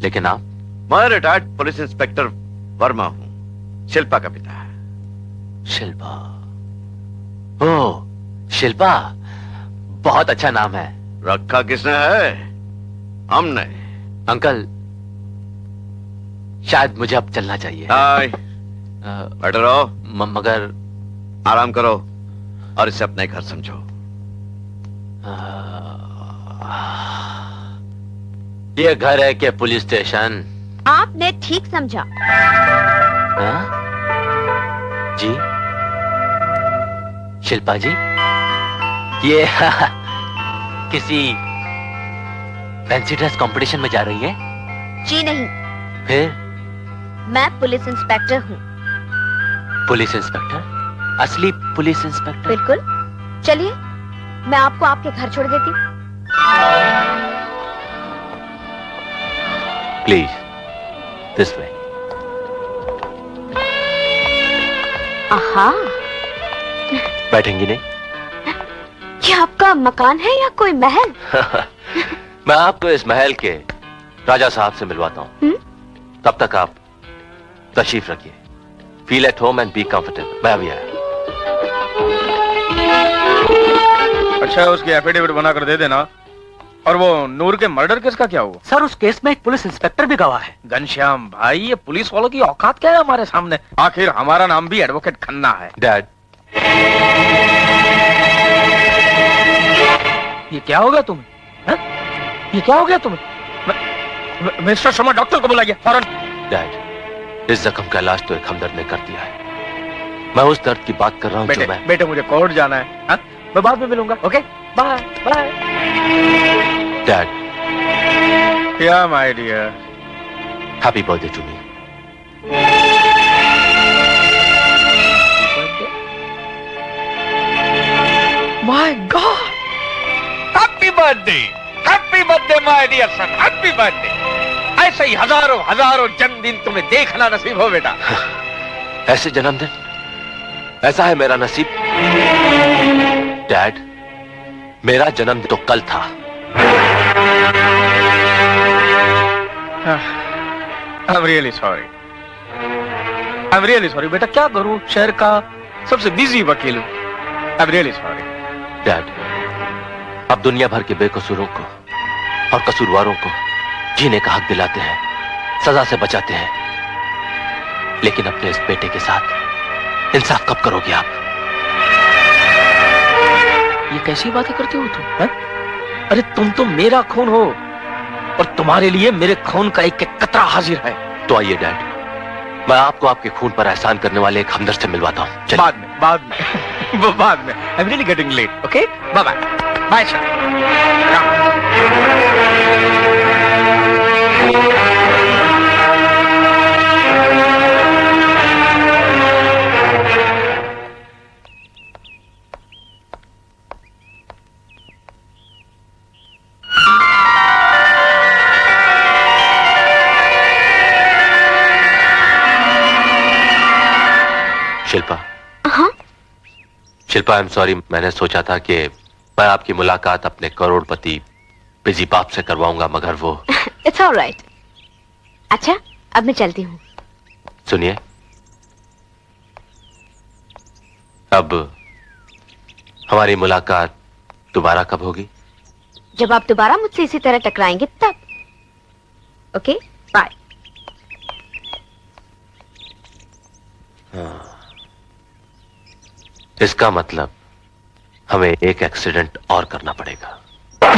लेकिन आप? मैं रिटायर्ड पुलिस इंस्पेक्टर वर्मा हूँ, शिल्पा का पिता। शिल्पा? ओह, शिल्पा, बहुत अच्छा नाम है। रखा किसने है? हमने। अंकल, शायद मुझे अब चलना चाहिए। बैठे रहो। मगर आराम करो और इसे अपने घर समझो। ये घर है कि पुलिस स्टेशन? आपने ठीक समझा। जी शिल्पा जी, ये फैंसी ड्रेस कंपटीशन में जा रही हैं? जी नहीं, फिर? मैं पुलिस इंस्पेक्टर हूँ। Police inspector? असली पुलिस इंस्पेक्टर? बिल्कुल। चलिए, मैं आपको आपके घर छोड़ देती हूँ। Please, this way. आहा, बैठेंगी नहीं? ये आपका मकान है या कोई महल? मैं आपको इस महल के राजा साहब से मिलवाता हूँ। तब तक आप तशरीफ रखिए। Feel at home and be comfortable. मैं अभी आया। अच्छा, उसकी एफिडेविट बनाकर दे देना। और वो नूर के मर्डर केस का क्या हुआ? सर, उस केस में एक पुलिस इंस्पेक्टर भी गवाह है। घनश्याम भाई, ये पुलिस वालों की औकात क्या है हमारे सामने? आखिर हमारा नाम भी एडवोकेट खन्ना है। डैड, ये क्या हो गया तुम्हें? ये क्या हो गया तुम्हें? मिस्टर शर्मा, डॉक्टर को बुलाइए फौरन। डैड, इस जख्म का इलाज तो एक हमदर्द ने कर दिया है। मैं उस दर्द की बात कर रहा हूँ जो मैं... बेटे, मुझे कोर्ट जाना है। हा? मैं बाद में मिलूंगा। Okay, bye bye. Dad. Yeah my dear, happy birthday to me. My God, happy birthday, happy birthday my dear son, happy birthday. ऐसे ही हजारों हजारों जन्मदिन तुम्हें देखना नसीब हो बेटा। ऐसे जन्मदिन? ऐसा है मेरा नसीब? डैड, मेरा जन्मदिन तो कल था। I'm really sorry. I'm really sorry बेटा, क्या करूं, शहर का सबसे बिजी वकील हूं। I'm really sorry. डैड, अब दुनिया भर के बेकसूरों को और कसूरवारों को जीने का हक दिलाते हैं, सजा से बचाते हैं, लेकिन अपने इस बेटे के साथ इंसाफ कब करोगे आप? ये कैसी बातें करते हो तुम? है? अरे तुम तो मेरा खून हो और तुम्हारे लिए मेरे खून का एक एक कतरा हाजिर है। तो आइए डैड, मैं आपको आपके खून पर एहसान करने वाले एक हमदर्द से मिलवाता हूँ। बाद में वो बाद में। I'm really getting late. Okay? Bye bye. Bye sir. Shilpa. हाँ? शिल्पा, आई एम सॉरी। मैंने सोचा था कि मैं आपकी मुलाकात अपने करोड़पति बिजी बाप से करवाऊंगा, मगर वो... It's all right. अच्छा, अब मैं चलती हूँ। सुनिए, अब हमारी मुलाकात दोबारा कब होगी? जब आप दोबारा मुझसे इसी तरह टकराएंगे तब। Okay, bye. इसका मतलब हमें एक एक्सीडेंट और करना पड़ेगा। मैं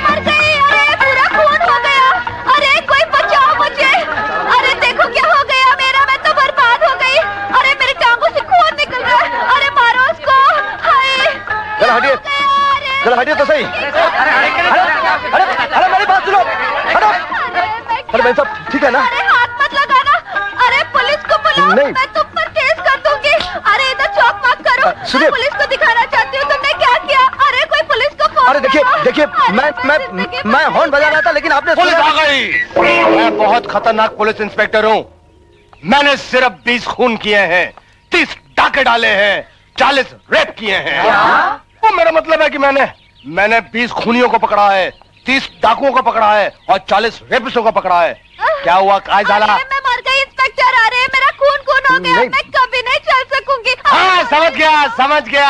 मर गई। अरे पूरा खून हो गया। अरे कोई बचाओ मुझे। अरे देखो क्या हो गया मेरा, मैं तो बर्बाद हो गई। अरे मेरे टांगों से खून निकल रहा है। अरे मारो उसको। हाय, चलो हटिए, चलो हटिए तो सही। अरे मेरी बात सुनो, हटो। अरे भाई साहब, ठीक है ना? अरे हाथ मत लगाना। अरे पुलिस को बुलाओ, मैं तुम पर केस कर दूंगी। अरे इधर चौक मत करो। मैं पुलिस को दिखाना चाहती हूँ तुमने क्या किया। अरे कोई पुलिस को फोन। अरे देखिए, मैं हॉर्न बजा रहा था, लेकिन आपने पुलिस आ गई। मैं बहुत खतरनाक पुलिस इंस्पेक्टर हूँ। मैंने सिर्फ 20 खून किए हैं, 30 डाके डाले हैं, 40 रेप किए हैं। वो मेरा मतलब है कि मैंने 20 खूनियों को पकड़ा है, 30 डाकुओं को पकड़ा है और 40 रेपिस्टों को पकड़ा है। क्या हुआ, काय झाला? मैं मर गई इंस्पेक्टर। अरे मेरा खून हो गया। मैं कभी नहीं चल सकूंगी। हाँ, समझ गया।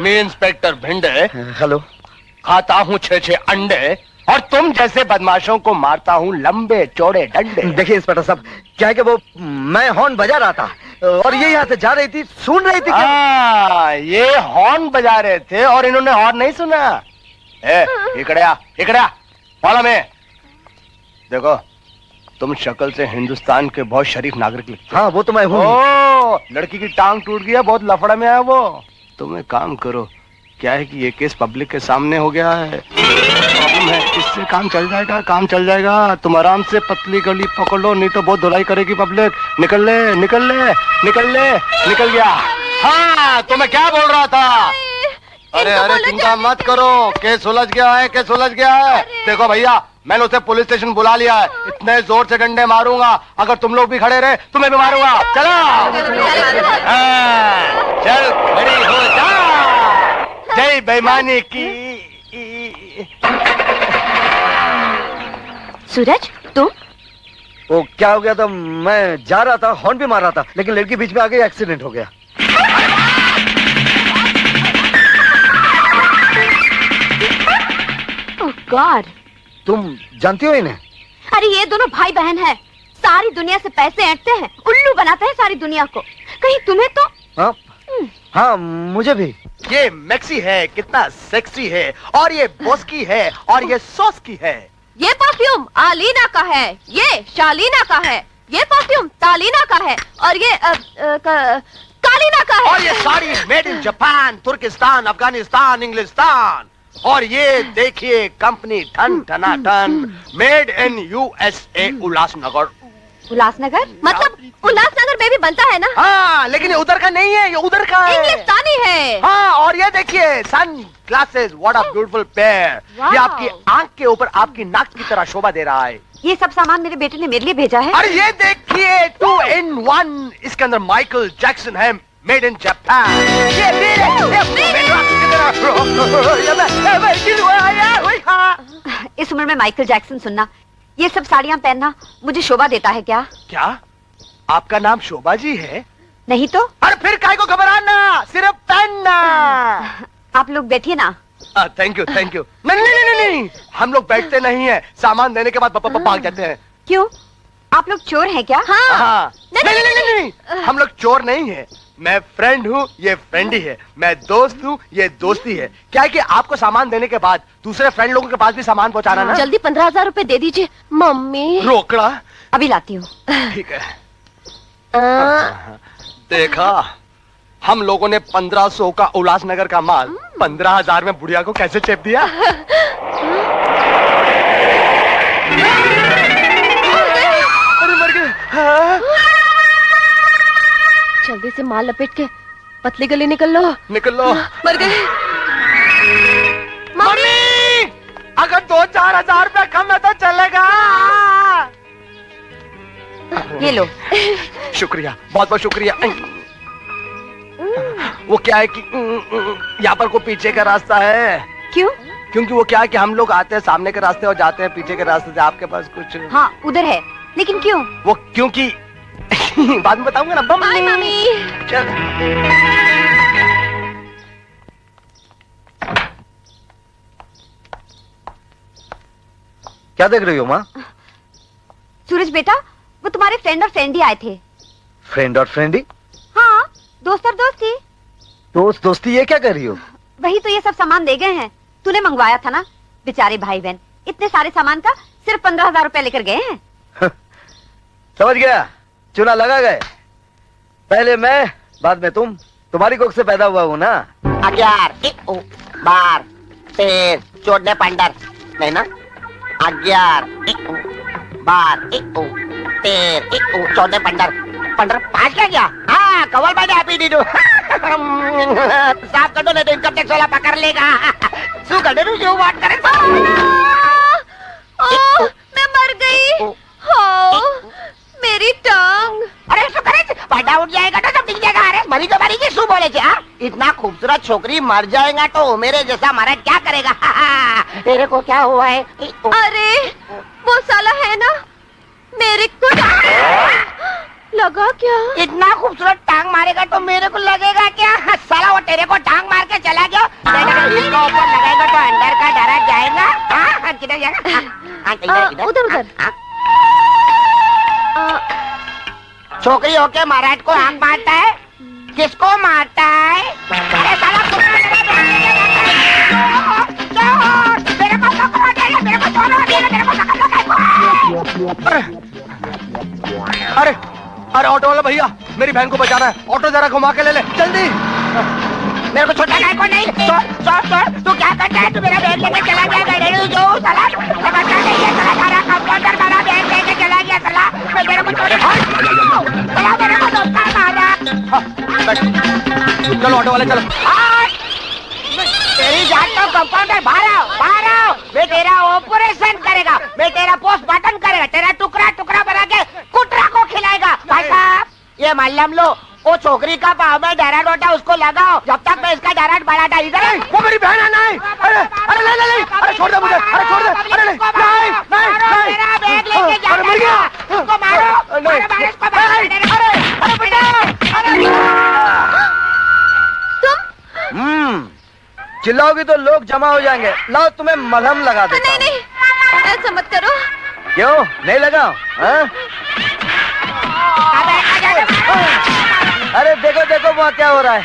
मैं इंस्पेक्टर भिंडे। हेलो। खाता हूँ 6-6 अंडे और तुम जैसे बदमाशों को मारता हूँ लंबे चौड़े डंडे। देखिए इंस्पेक्टर साहब, क्या है कि वो मैं हॉर्न बजा रहा था और ये यहाँ से जा रही थी, सुन रही थी क्या? ये हॉर्न बजा रहे थे और इन्होंने हॉर्न नहीं सुना। इकड़िया फॉलो में। देखो, तुम शक्ल से हिंदुस्तान के बहुत शरीफ नागरिक लगते हो। हाँ, वो तो मैं हूँ। लड़की की टांग टूट गई है, बहुत लफड़ा में है वो। तुम एक काम करो, क्या है कि ये केस पब्लिक के सामने हो गया है, प्रॉब्लम है, इससे काम चल जाएगा, काम चल जाएगा। तुम आराम से पतली गली पकड़ लो, नहीं तो बहुत धुलाई करेगी पब्लिक। निकल ले, निकल ले, निकल ले, निकल गया। हाँ, तो मैं क्या बोल रहा था? अरे अरे चिंता मत करो, केस सुलझ गया है, केस सुलझ गया है। देखो भैया, मैंने उसे पुलिस स्टेशन बुला लिया है, इतने जोर से डंडे मारूंगा, अगर तुम लोग भी खड़े रहे तुम्हें भी मारूंगा। चलो, चल खड़ी हो जा। जय बेईमानी की। सूरज, तुम? वो क्या हो गया था, मैं जा रहा था, हॉर्न भी मार रहा था, लेकिन लड़की बीच में आ गई, एक्सीडेंट हो गया। ओह गॉड, तुम जानती हो इन्हें? अरे ये दोनों भाई बहन हैं, सारी दुनिया से पैसे ऐंठते हैं, उल्लू बनाते हैं सारी दुनिया को। कहीं तुम्हें तो? हाँ, हाँ मुझे भी। ये मैक्सी है, कितना सेक्सी है, और ये बॉस्की है, और ये सॉस्की है। ये परफ्यूम आलीना का है, ये शालीना का है, ये परफ्यूम तालीना का है, और ये कालीना का है। और ये साड़ी मेड इन जापान, तुर्किस्तान, अफगानिस्तान, इंग्लिस्तान। और ये देखिए कंपनी ठन ठना ठन, made in USA Ulhasnagar. Ulhasnagar मतलब उल्लासनगर में भी बनता है ना? हाँ, लेकिन ये उधर का नहीं है, ये उधर का है, इंग्लिस्तानी है। हाँ, और ये देखिए sunglasses, what a beautiful pair. ये आपकी आंख के ऊपर आपकी नाक की तरह शोभा दे रहा है। ये सब सामान मेरे बेटे ने मेरे लिए भेजा है। अरे ये देखिए 2 in 1, इसके अंदर माइकल जैक्सन है, मेड इन जापान। ये इस उम्र में माइकल जैक्सन सुनना, ये सब साड़ियाँ पहनना मुझे शोभा देता है क्या? क्या आपका नाम शोभा जी है? नहीं तो? अरे फिर काहे को घबराना, सिर्फ पहनना। आप लोग बैठिए ना। Thank you, thank you. नहीं नहीं नहीं नहीं, हम लोग बैठते नहीं है, सामान देने के बाद भाग जाते हैं। क्यों, आप लोग चोर हैं क्या? हाँ। नहीं नहीं नहीं नहीं, हम लोग चोर नहीं है। मैं फ्रेंड हूँ, ये फ्रेंड ही है। मैं दोस्त हूँ, ये दोस्ती है। क्या है कि आपको सामान देने के बाद दूसरे फ्रेंड लोगों के पास भी सामान पहुँचाना ना। जल्दी 15,000 रुपए दे दीजिए मम्मी। रोकड़ा अभी लाती हूँ। ठीक है। देखा, हम लोगों ने 1500 का उल्लासनगर का माल 15,000 में बुढ़िया को कैसे चेप दिया। अरे मर गए। जल्दी से माल लपेट के पतली गली निकल लो। निकल लो। मर गए। मम्मी, अगर 2-4 हजार रुपया कम है तो चलेगा। ये लो। शुक्रिया, बहुत बहुत शुक्रिया। वो क्या है कि यहाँ पर कोई पीछे का रास्ता है। क्यों? क्योंकि वो क्या है कि हम लोग आते हैं सामने के रास्ते और जाते हैं पीछे के रास्ते से। आपके पास कुछ? हाँ उधर है, लेकिन क्यों? वो क्योंकि बाद में बताऊंगा ना। मम्मी। चल। क्या देख रही हो माँ? सूरज बेटा, वो तुम्हारे फ्रेंड और फ्रेंड ही आए थे। फ्रेंड और फ्रेंडी? हाँ, दोस्त और दोस्ती। दोस्त दोस्ती ये क्या कर रही हो? वही तो, ये सब सामान दे गए हैं, तूने मंगवाया था ना। बेचारे भाई बहन इतने सारे सामान का सिर्फ 15,000 रुपया लेकर गए हैं। समझ गया, चुना लगा गए। पहले मैं, बाद में तुम। तुम्हारी कोख से पैदा हुआ हूँ ना। 11 12 13 14 15 नहीं ना? 11 12 13 14 15 5 क्या गया? हाँ, कवल भाई ने आपी दीदू साफ कर दो, नहीं तो इनकम टैक्स वाला पकड़ लेगा। शू कर दे, शू बात करे। मैं मर गई। मेरी टांग। अरे शू करे, पटा उठ जाएगा तो सब दिख जाएगा। अरे मरी तो मरी, शू बोले थे? इतना खूबसूरत छोकरी मर जाएगा तो मेरे जैसा मर्द क्या करेगा? तेरे को क्या हुआ है? अरे वो साला है ना, मेरे को लगा क्या? इतना खूबसूरत टांग मारेगा तो मेरे को लगेगा क्या? साला वो तेरे को टांग मार के चला गया। इसका ऊपर लगाएगा तो अंदर का डरा जाएगा। हाँ, किधर जाएगा? उधर उधर। छोकरी होके महाराज को आंख मारता है, किसको मारता है? अरे साला मेरे को अरे अरे ऑटो वाला भैया, मेरी बहन को बचाना है, ऑटो जरा घुमा के ले ले जल्दी। मेरे को छोटा गाय को नहीं, छोड़, तू क्या करता है? तू मेरा बैग लेके चला गया, गधेड़ू जो साला, समझता नहीं है साला, सारा कंपाउंडर मेरा बैग लेके चला गया साला, मेरे को छोड़, साला मेरे को धोखा मारा। चलो ऑटो वाले चलो। तेरी जान तो कंपाउंडर, बाहर आओ, मैं तेरा ऑपरेशन करेगा, मैं तेरा पोस्टमार्टम करेगा, तेरा टुकड़ा टुकड़ा बना के कुटरा को खिलाएगा। भाई साहब, ये मालूम लो, वो छोकरी का पाँव में डराट होता उसको लगाओ, जब तक मैं इसका डराट बढ़ाता। इधर वो मेरी बहन है। नहीं, अरे नहीं, अरे छोड़ दे मुझे, अरे छोड़ दे, अरे नहीं, मेरा बैग लेके जा, मर गया, उसको मारो, मारो इसको, तुम चिल्लाओगी तो लोग जमा हो जाएंगे। लाओ तुम्हें मलहम लगा देता हूं। नहीं, ऐसा मत करो। क्यों नहीं लगाओ? अरे देखो देखो वहाँ क्या हो रहा है।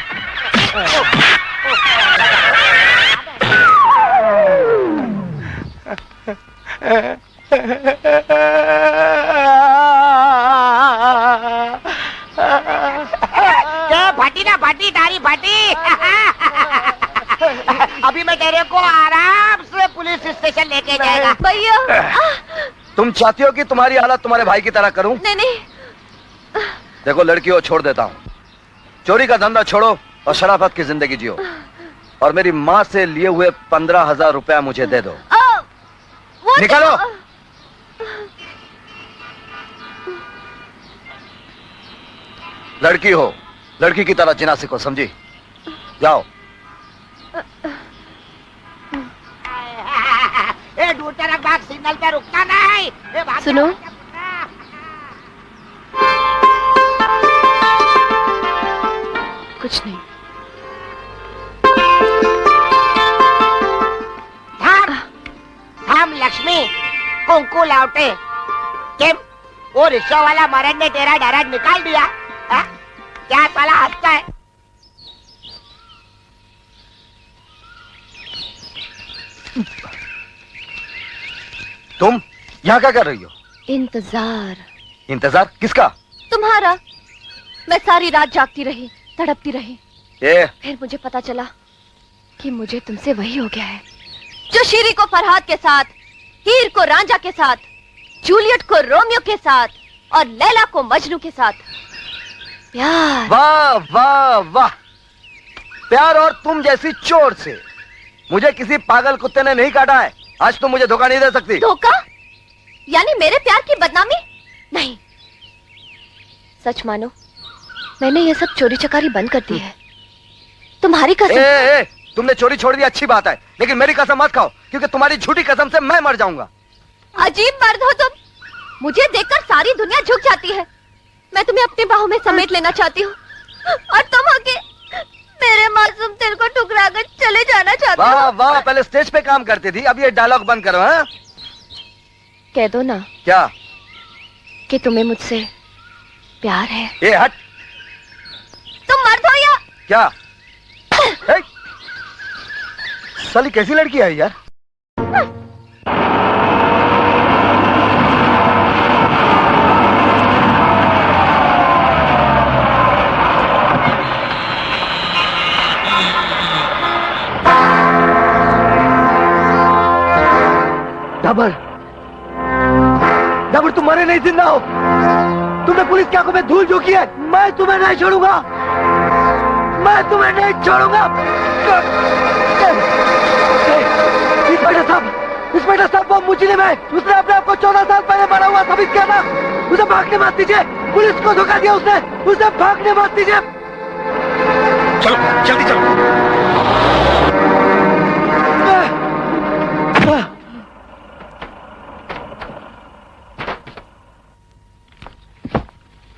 क्या फटी ना फटी, तारी फटी। अभी मैं तेरे को आराम से पुलिस स्टेशन लेके जाएगा। भैया, तुम चाहती हो कि तुम्हारी हालत तुम्हारे भाई की तरह करूं? नहीं। देखो लड़की हो, छोड़ देता हूं। चोरी का धंधा छोड़ो और शराफत की जिंदगी जियो, और मेरी माँ से लिए हुए 15,000 रुपया मुझे दे दो। निकालो। लड़की हो, लड़की की तरह जीना सीखो, समझी? जाओ। ए दूर तरफ भाग, सिग्नल पे रुकता नहीं। सुनो, कुछ नहीं। थाम लक्ष्मी, कुंकू लाउटे। केम वो रिक्शा वाला मर्द ने तेरा डराट निकाल दिया? हा? क्या साला हंसता है? तुम यहाँ क्या कर रही हो? इंतजार। इंतजार किसका? तुम्हारा। मैं सारी रात जागती रही, तड़पती रही। फिर मुझे पता चला कि मुझे तुमसे वही हो गया है जो शीरी को फरहाद के साथ, हीर को रांझा के साथ, जूलियट को रोमियो के साथ और लैला को मजनू के साथ। प्यार। वाह वाह वाह, प्यार और तुम जैसी चोर से मुझे किसी पागल कुत्ते ने नहीं काटा है। आज तुम मुझे धोखा नहीं दे सकती। धोखा? यानी मेरे प्यार की बदनामी? नहीं, सच मानो, मैंने ये सब चोरी चकारी बंद कर दी है। तुम्हारी कसम। तुमने चोरी छोड़ दी, अच्छी बात है, लेकिन मेरी कसम मत खाओ, क्योंकि तुम्हारी झूठी कसम से मैं मर जाऊंगा। अजीब मर्द हो तुम, मुझे देखकर सारी दुनिया झुक जाती है। मैं तुम्हें अपनी बाहों में समेट लेना चाहती हूँ, और तुम आके मेरे मासूम दिल को ठुकरा कर चले जाना चाहते हो। वाह वाह, पहले स्टेज पे काम करती थी, अब ये डायलॉग बंद करो। हाँ, कह दो ना। क्या? कि तुम्हें मुझसे प्यार है। ये हट। तुम मर्द हो या क्या? साली कैसी लड़की है यार। डबर तुम मरे नहीं, जिंदा हो। तुमने पुलिस की आंखों में धूल झोंकी है। मैं तुम्हें नहीं छोड़ूंगा, मैं तुम्हें नहीं छोड़ूंगा। इंस्पेक्टर साहब वो मुजरिम है, उसने अपने आप को 14 साल पहले मरा हुआ साबित किया था। उसे भागने मत दीजिए, पुलिस को धोखा दिया उसने, उसे भागने मत दीजिए। चलो जल्दी चलो।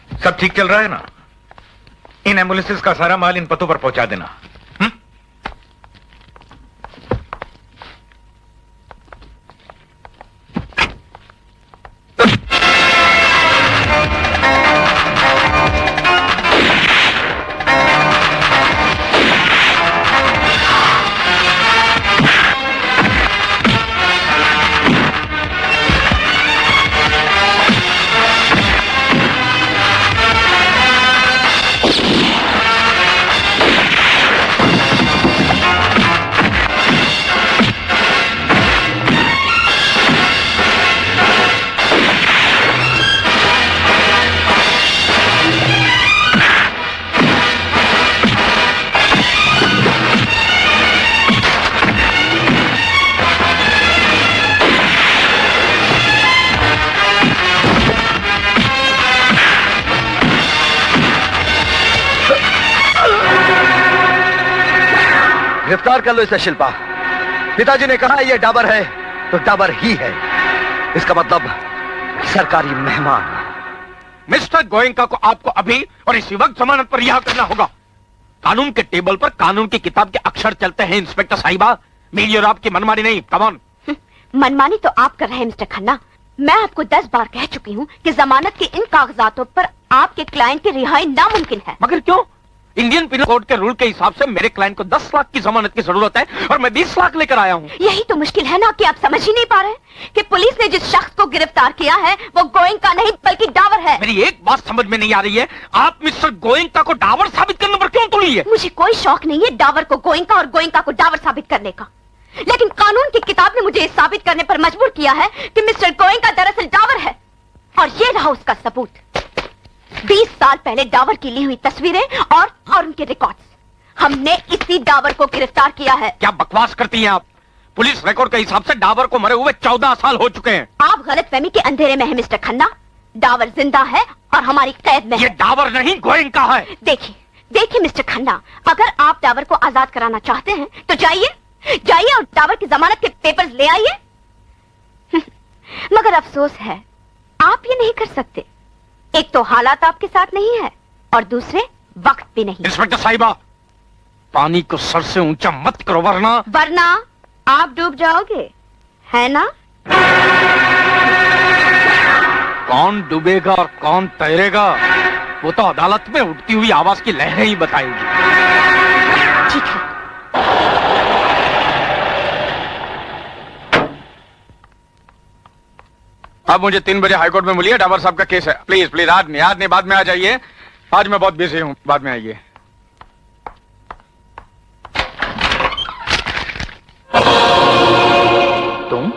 सब ठीक चल रहा है ना? इन एम्बुलेंसेस का सारा माल इन पतों पर पहुंचा देना। गिरफ्तार कर लो इसे शिल्पा। पिताजी ने कहा यह डाबर है तो डाबर ही है, इसका मतलब सरकारी मेहमान। मिस्टर गोयनका को आपको अभी और इसी वक्त जमानत पर रिहा करना होगा। कानून के टेबल पर कानून की किताब के अक्षर चलते हैं इंस्पेक्टर साहिबा, मेरी और आपकी मनमानी नहीं। Come on. मनमानी तो आप कर रहे हैं मिस्टर खन्ना। मैं आपको 10 बार कह चुकी हूँ कि जमानत के इन कागजातों पर आपके क्लाइंट की रिहाई नामुमकिन है। मगर क्यों? इंडियन पिनल कोड के रूल के हिसाब से मेरे क्लाइंट को 10 लाख की जमानत की जरूरत है और मैं 20 लाख लेकर आया हूँ। यही तो मुश्किल है ना कि आप समझ ही नहीं पा रहे कि पुलिस ने जिस शख्स को गिरफ्तार किया है वो गोयनका नहीं बल्कि डावर है। मेरी एक बात समझ में नहीं आ रही है, आप मिस्टर गोयनका को डावर साबित करने पर क्यों तुली है? मुझे कोई शौक नहीं है डावर को गोयनका और गोयनका को डावर साबित करने का, लेकिन कानून की किताब ने मुझे साबित करने पर मजबूर किया है कि मिस्टर गोयनका दरअसल डावर है। और ये रहा उसका सबूत, 20 साल पहले डावर की ली हुई तस्वीरें और उनके रिकॉर्ड्स। हमने इसी डावर को गिरफ्तार किया है। क्या बकवास करती हैं आप? पुलिस रिकॉर्ड के हिसाब से डावर को मरे हुए 14 साल हो चुके हैं। आप गलतफहमी के अंधेरे में हैं मिस्टर खन्ना। डावर जिंदा है और हमारी कैद में ये है। डावर नहीं गोयनका है। देखिए मिस्टर खन्ना, अगर आप डावर को आजाद कराना चाहते हैं तो जाइए और डावर की जमानत के पेपर्स ले आइए। मगर अफसोस है आप ये नहीं कर सकते। एक तो हालात आपके साथ नहीं है और दूसरे वक्त भी नहीं। इंस्पेक्टर साहिबा, पानी को सर से ऊंचा मत करो वरना आप डूब जाओगे, है ना? कौन डूबेगा और कौन तैरेगा वो तो अदालत में उठती हुई आवाज की लहरें ही बताएंगी। ठीक है। अब मुझे 3 बजे हाईकोर्ट में मिलिए, डावर साहब का केस है। प्लीज प्लीज आज नहीं बाद में आ जाइए। आज मैं बहुत बिजी हूं, बाद में आइए। तुम?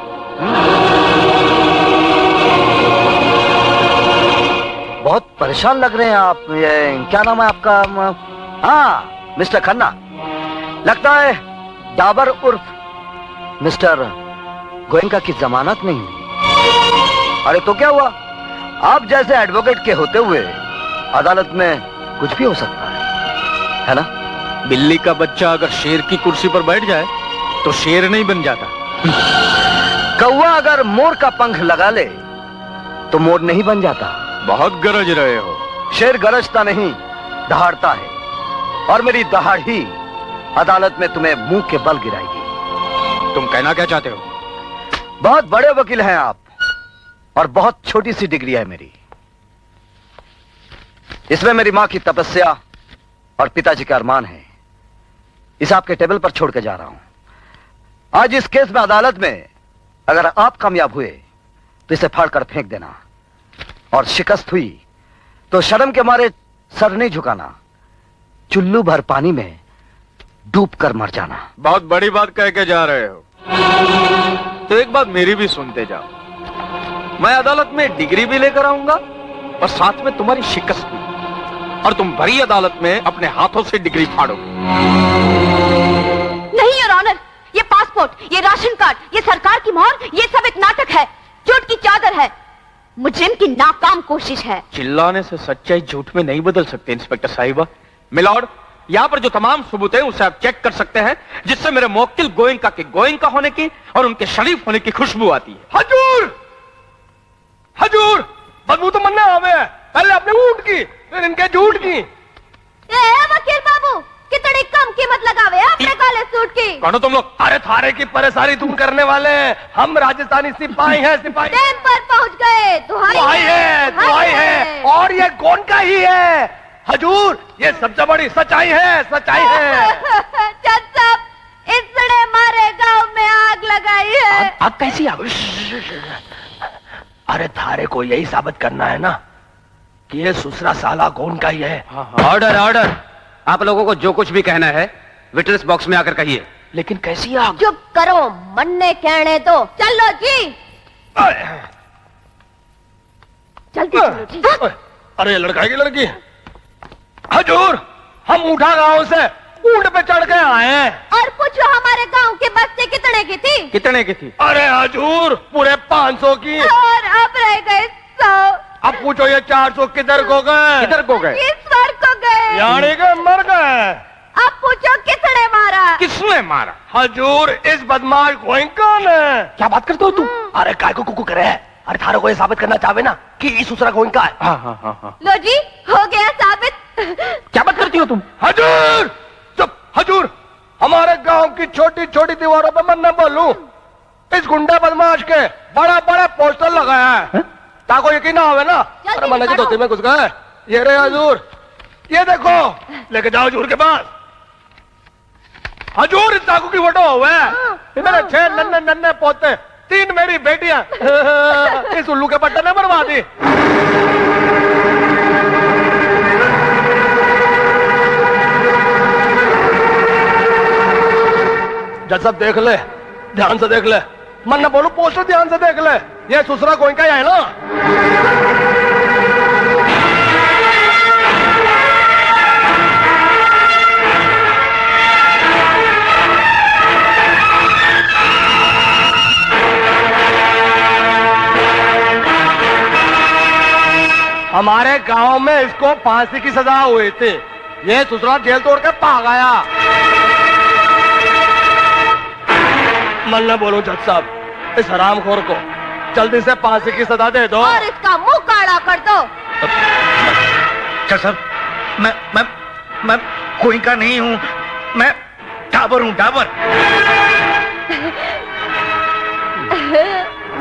बहुत परेशान लग रहे हैं आप। ये क्या नाम है आपका? हाँ, मिस्टर खन्ना। लगता है डाबर उर्फ मिस्टर गोयनका की जमानत नहीं हुई। अरे तो क्या हुआ, आप जैसे एडवोकेट के होते हुए अदालत में कुछ भी हो सकता है ना? बिल्ली का बच्चा अगर शेर की कुर्सी पर बैठ जाए तो शेर नहीं बन जाता। कौवा अगर मोर का पंख लगा ले तो मोर नहीं बन जाता। बहुत गरज रहे हो। शेर गरजता नहीं, दहाड़ता है, और मेरी दहाड़ ही अदालत में तुम्हें मुंह के बल गिराएगी। तुम कहना क्या चाहते हो? बहुत बड़े वकील हैं आप और बहुत छोटी सी डिग्री है मेरी। इसमें मेरी मां की तपस्या और पिताजी का अरमान है। इसे आपके टेबल पर छोड़ के जा रहा हूं। आज इस केस में अदालत में अगर आप कामयाब हुए तो इसे फाड़ कर फेंक देना, और शिकस्त हुई तो शर्म के मारे सर नहीं झुकाना, चुल्लू भर पानी में डूब कर मर जाना। बहुत बड़ी बात कह के जा रहे हो, तो एक बात मेरी भी सुनते जाओ। मैं अदालत में डिग्री भी लेकर आऊंगा और साथ में तुम्हारी शिकस्त भी, और तुम भरी अदालत में अपने हाथों से डिग्री फाड़ोगे। नहीं योर ऑनर, ये पासपोर्ट, ये राशन कार्ड, ये सरकार की मोहर, ये सब एक नाटक है, झूठ की चादर है, मुजरिम की नाकाम कोशिश है। चिल्लाने से सच्चाई झूठ में नहीं बदल सकते इंस्पेक्टर साहिबा। मिलॉर्ड, यहाँ पर जो तमाम सबूत हैं उसे आप चेक कर सकते हैं, जिससे मेरे मुवक्किल गोयनका के गोयनका होने की और उनके शरीफ होने की खुशबू आती है। हजूर, हजूर, बदबू तो मन्ना आवे, पहले अपने ऊंट की फिर इनके झूठ की। वकील बाबू, कितनी कम कीमत लगावे अपने काले सूट की। कौन हो तुम लोग? अरे थारे की परेशानी तुम करने वाले हैं, हम राजस्थानी सिपाही हैं। सिपाही टाइम पर पहुंच गए। दुहाई है और ये गोयनका ही है। हजूर, ये सबसे बड़ी सच्चाई है, सच्चाई है। जज साहब, इसने मारे गांव में आग लगाई है। आग कैसी आग? अरे थारे को यही साबित करना है ना कि ये सुसरा साला गोयनका ही है। ऑर्डर ऑर्डर, आप लोगों को जो कुछ भी कहना है विटनेस बॉक्स में आकर कहिए। लेकिन कैसी आग? चुप करो, मन्ने कहने दो। चलो जी, जल्दी चलो जी। अरे लड़का की लड़की। हजूर, हम उठा गांव से ऊंट पे चढ़ के आए हैं। और पूछो हमारे गांव के बस्ते कितने की थी? कितने की थी? अरे हजूर, पूरे 500 की। और अब रह गए 100। अब पूछो ये 400 किधर को गए? किधर को गए? इस बार को गए, यानी के मर गए। अब पूछो तो किसने मारा? किसने मारा? हजूर, इस बदमाश गोइंका ने। क्या बात करते हो तुम? अरे काय को कुकू करे है? अरे थारो को ये साबित करना चाहे ना कि इस दूसरा गोइंका है। हाँ। लो जी, हो गया साबित। क्या बात करती हो तुम? हजूर चुप। हजूर, हमारे गांव की छोटी छोटी दीवारों पे मैं न बोलूं, इस गुंडा बदमाश के बड़ा बड़ा पोस्टर लगाया है, ताको यकीन ना आवे ना। अरे मैंने जो धोती में घुस गए। ये रे हजूर, ये देखो, लेके जाओ हजूर के पास। हजूर, इस ताकू की फोटो हुआ है। मेरे 6 नन्हे नन्हे पोते, 3 मेरी बेटियां इस उल्लू के पट्टे ने मरवा दी। जज साहब देख ले, ध्यान से देख ले। मन न बोलू, पोस्टर ध्यान से देख ले। ये सुसरा गोइंका है ना। हमारे गांव में इसको फांसी की सजा हुई थी। ये सुसरा जेल तोड़ के भाग आया। मन न बोलो जज साहब, इस हरामखोर को जल्दी से फांसी की सजा दे दो और इसका मुंह काला कर दो। जज साहब, मैं गोइंका नहीं हूँ, मैं डाबर हूँ, डाबर।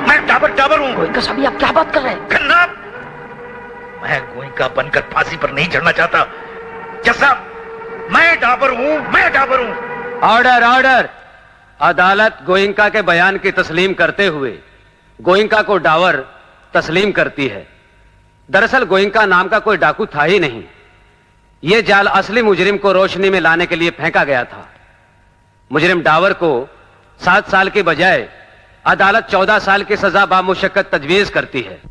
मैं डाबर हूँ। गोइंका साहब, आप क्या बात कर रहे हैं? खन्ना, मैं गोइंका बनकर फांसी पर नहीं चढ़ना चाहता। जज साहब, मैं डाबर हूँ। Order, order. अदालत गोइंका के बयान की तस्लीम करते हुए गोइंका को डावर तस्लीम करती है। दरअसल गोइंका नाम का कोई डाकू था ही नहीं। यह जाल असली मुजरिम को रोशनी में लाने के लिए फेंका गया था। मुजरिम डावर को 7 साल के बजाय अदालत 14 साल की सजा बामुशक्कत तजवीज करती है।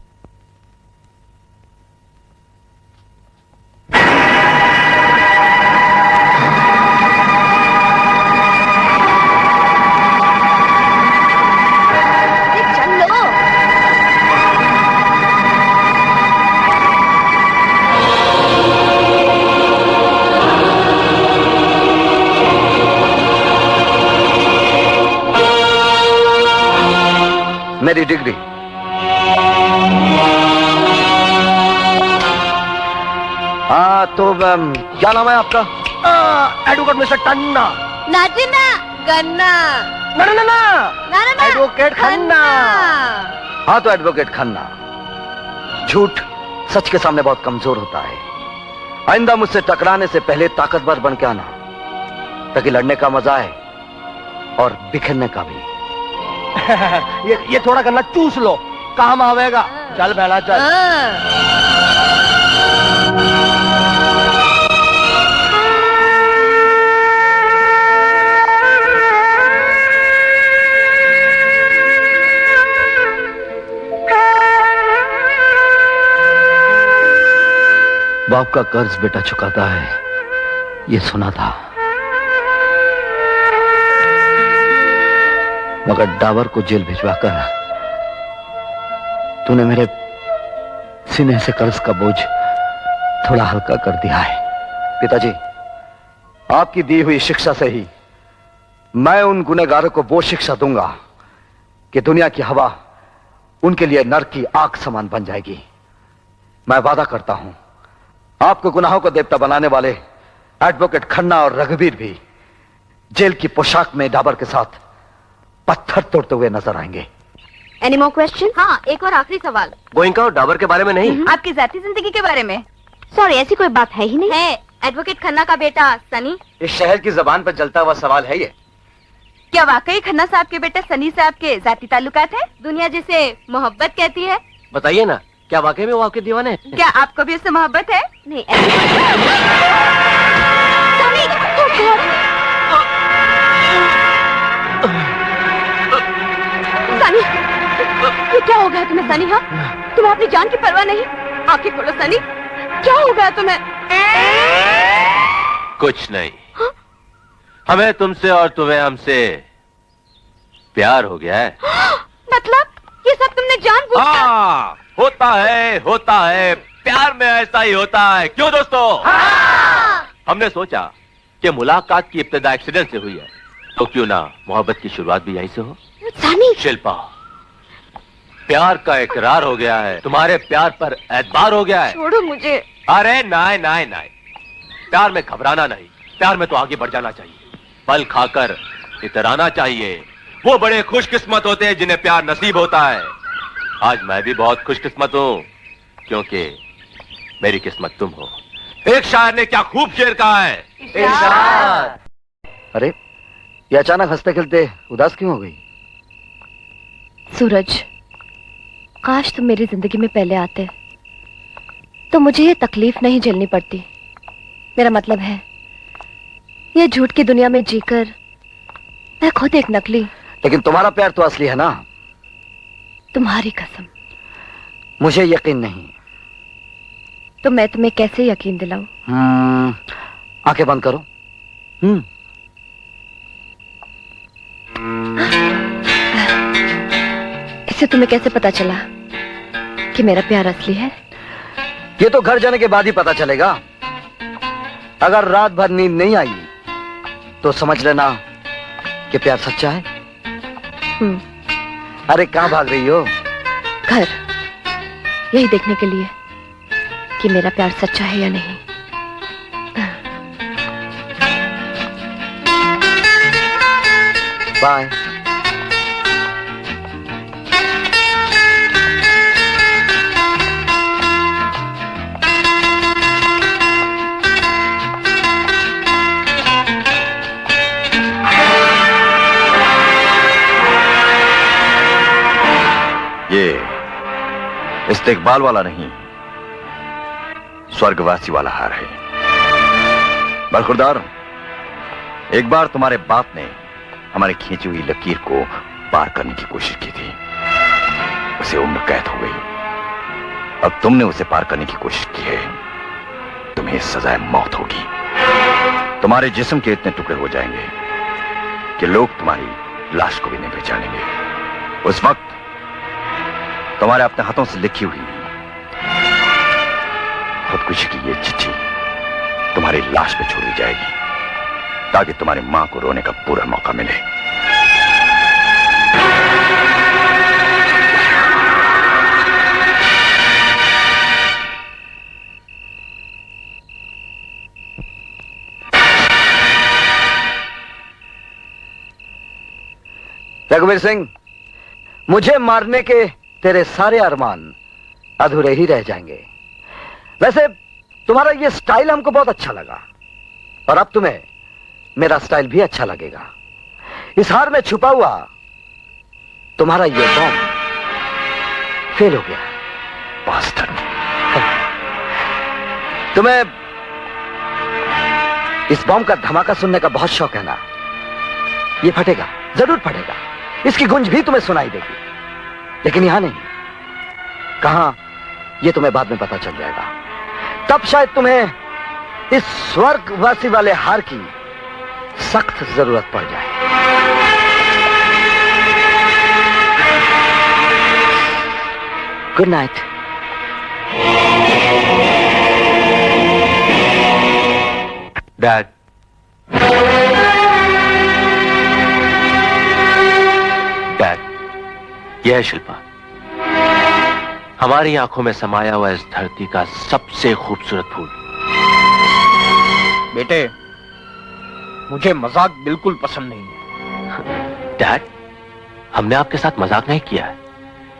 मेरी डिग्री। हाँ तो क्या नाम है आपका? Advocate mister टन्ना। ना जी ना, गन्ना। ना ना ना ना ना, एडवोकेट खन्ना। हाँ तो एडवोकेट खन्ना, झूठ सच के सामने बहुत कमजोर होता है। आइंदा मुझसे टकराने से पहले ताकतवर बन के आना, ताकि लड़ने का मजा आए और बिखरने का भी। ये थोड़ा गन्ना चूस लो, काम आवेगा। चल बेला चल। बाप का कर्ज बेटा चुकाता है, ये सुना था, मगर डावर को जेल भिजवाकर तूने मेरे सीने से कर्ज का बोझ थोड़ा हल्का कर दिया है। पिताजी, आपकी दी हुई शिक्षा से ही मैं उन गुनहगारों को वो शिक्षा दूंगा कि दुनिया की हवा उनके लिए नरक की आग समान बन जाएगी। मैं वादा करता हूं, आपको गुनाहों को देवता बनाने वाले एडवोकेट खन्ना और रघुवीर भी जेल की पोशाक में डाबर के साथ पत्थर तोड़ते हुए नजर आएंगे। Any more question? हाँ, एक और आखिरी सवाल। गोइंका और डाबर के बारे में नहीं, आपकी जाती जिंदगी के बारे में। सॉरी, ऐसी कोई बात है ही नहीं। है एडवोकेट खन्ना का बेटा सनी। इस शहर की जबान पर जलता हुआ सवाल है ये। क्या वाकई खन्ना साहब के बेटे सनी साहब के जाती ताल्लुकात है, दुनिया जिसे मोहब्बत कहती है? बताइए ना, क्या वाकई में वो आपके दीवाने हैं? क्या आपको भी उससे मोहब्बत है? नहीं। सनी, ये क्या हो गया तुम्हें सनी? हाँ, तुम्हें अपनी जान की परवाह नहीं? आंखें खोलो सनी, क्या हो गया तुम्हें? कुछ नहीं। हमें तुमसे और तुम्हें हमसे प्यार हो गया है। मतलब ये सब तुमने जानबूझकर? हाँ, होता है प्यार में ऐसा ही होता है। क्यों दोस्तों? हमने सोचा कि मुलाकात की इब्तिदा एक्सीडेंट से हुई है, तो क्यों ना मोहब्बत की शुरुआत भी यहीं से हो। सानी। शिल्पा, प्यार का इकरार हो गया है, तुम्हारे प्यार पर एतबार हो गया है। छोड़ो मुझे। अरे नाय नाय नाय, प्यार में घबराना नहीं, प्यार में तो आगे बढ़ जाना चाहिए, पल खाकर इतराना चाहिए। वो बड़े खुशकिस्मत होते हैं जिन्हें प्यार नसीब होता है। आज मैं भी बहुत खुशकिस्मत हूं, क्योंकि मेरी किस्मत तुम हो। एक शायर ने क्या खूब शेर कहा है। अरे ये अचानक हंसते खेलते उदास क्यों हो गई? सूरज, काश तुम मेरी जिंदगी में पहले आते तो मुझे ये तकलीफ नहीं झेलनी पड़ती। मेरा मतलब है, ये झूठ की दुनिया में जीकर मैं खुद एक नकली। लेकिन तुम्हारा प्यार तो असली है ना? तुम्हारी कसम। मुझे यकीन नहीं। तो मैं तुम्हें कैसे यकीन दिलाऊं? आंखें बंद करो। इससे तुम्हें कैसे पता चला कि मेरा प्यार असली है? ये तो घर जाने के बाद ही पता चलेगा। अगर रात भर नींद नहीं आई तो समझ लेना कि प्यार सच्चा है। अरे कहां भाग रही हो? घर, यही देखने के लिए कि मेरा प्यार सच्चा है या नहीं। बाय। ये इस्तेकबाल वाला नहीं, स्वर्गवासी वाला हार है। बरखुरदार, एक बार तुम्हारे बाप ने हमारी खींची हुई लकीर को पार करने की कोशिश की थी, उसे उम्र कैद हो गई। अब तुमने उसे पार करने की कोशिश की है, तुम्हें सजाए मौत होगी। तुम्हारे जिस्म के इतने टुकड़े हो जाएंगे कि लोग तुम्हारी लाश को भी नहीं पहचानेंगे। उस वक्त तुम्हारे अपने हाथों से लिखी हुई खुदकुशी की ये चिट्ठी तुम्हारी लाश पे छोड़ दी जाएगी, ताकि तुम्हारी मां को रोने का पूरा मौका मिले। रघुवीर सिंह, मुझे मारने के तेरे सारे अरमान अधूरे ही रह जाएंगे। वैसे तुम्हारा ये स्टाइल हमको बहुत अच्छा लगा, और अब तुम्हें मेरा स्टाइल भी अच्छा लगेगा। इस हार में छुपा हुआ तुम्हारा ये बॉम्ब फेल हो गया। बास्टर्ड। तुम्हें इस बॉम्ब का धमाका सुनने का बहुत शौक है ना? ये फटेगा, जरूर फटेगा, इसकी गूंज भी तुम्हें सुनाई देगी, लेकिन यहां नहीं। कहां, ये तुम्हें बाद में पता चल जाएगा। तब शायद तुम्हें इस स्वर्गवासी वाले हार की सख्त जरूरत पड़ जाए। Good night. डैड, यह है शिल्पा, हमारी आंखों में समाया हुआ इस धरती का सबसे खूबसूरत फूल। बेटे, मुझे मजाक बिल्कुल पसंद नहीं है। डैड, हमने आपके साथ मजाक नहीं किया है,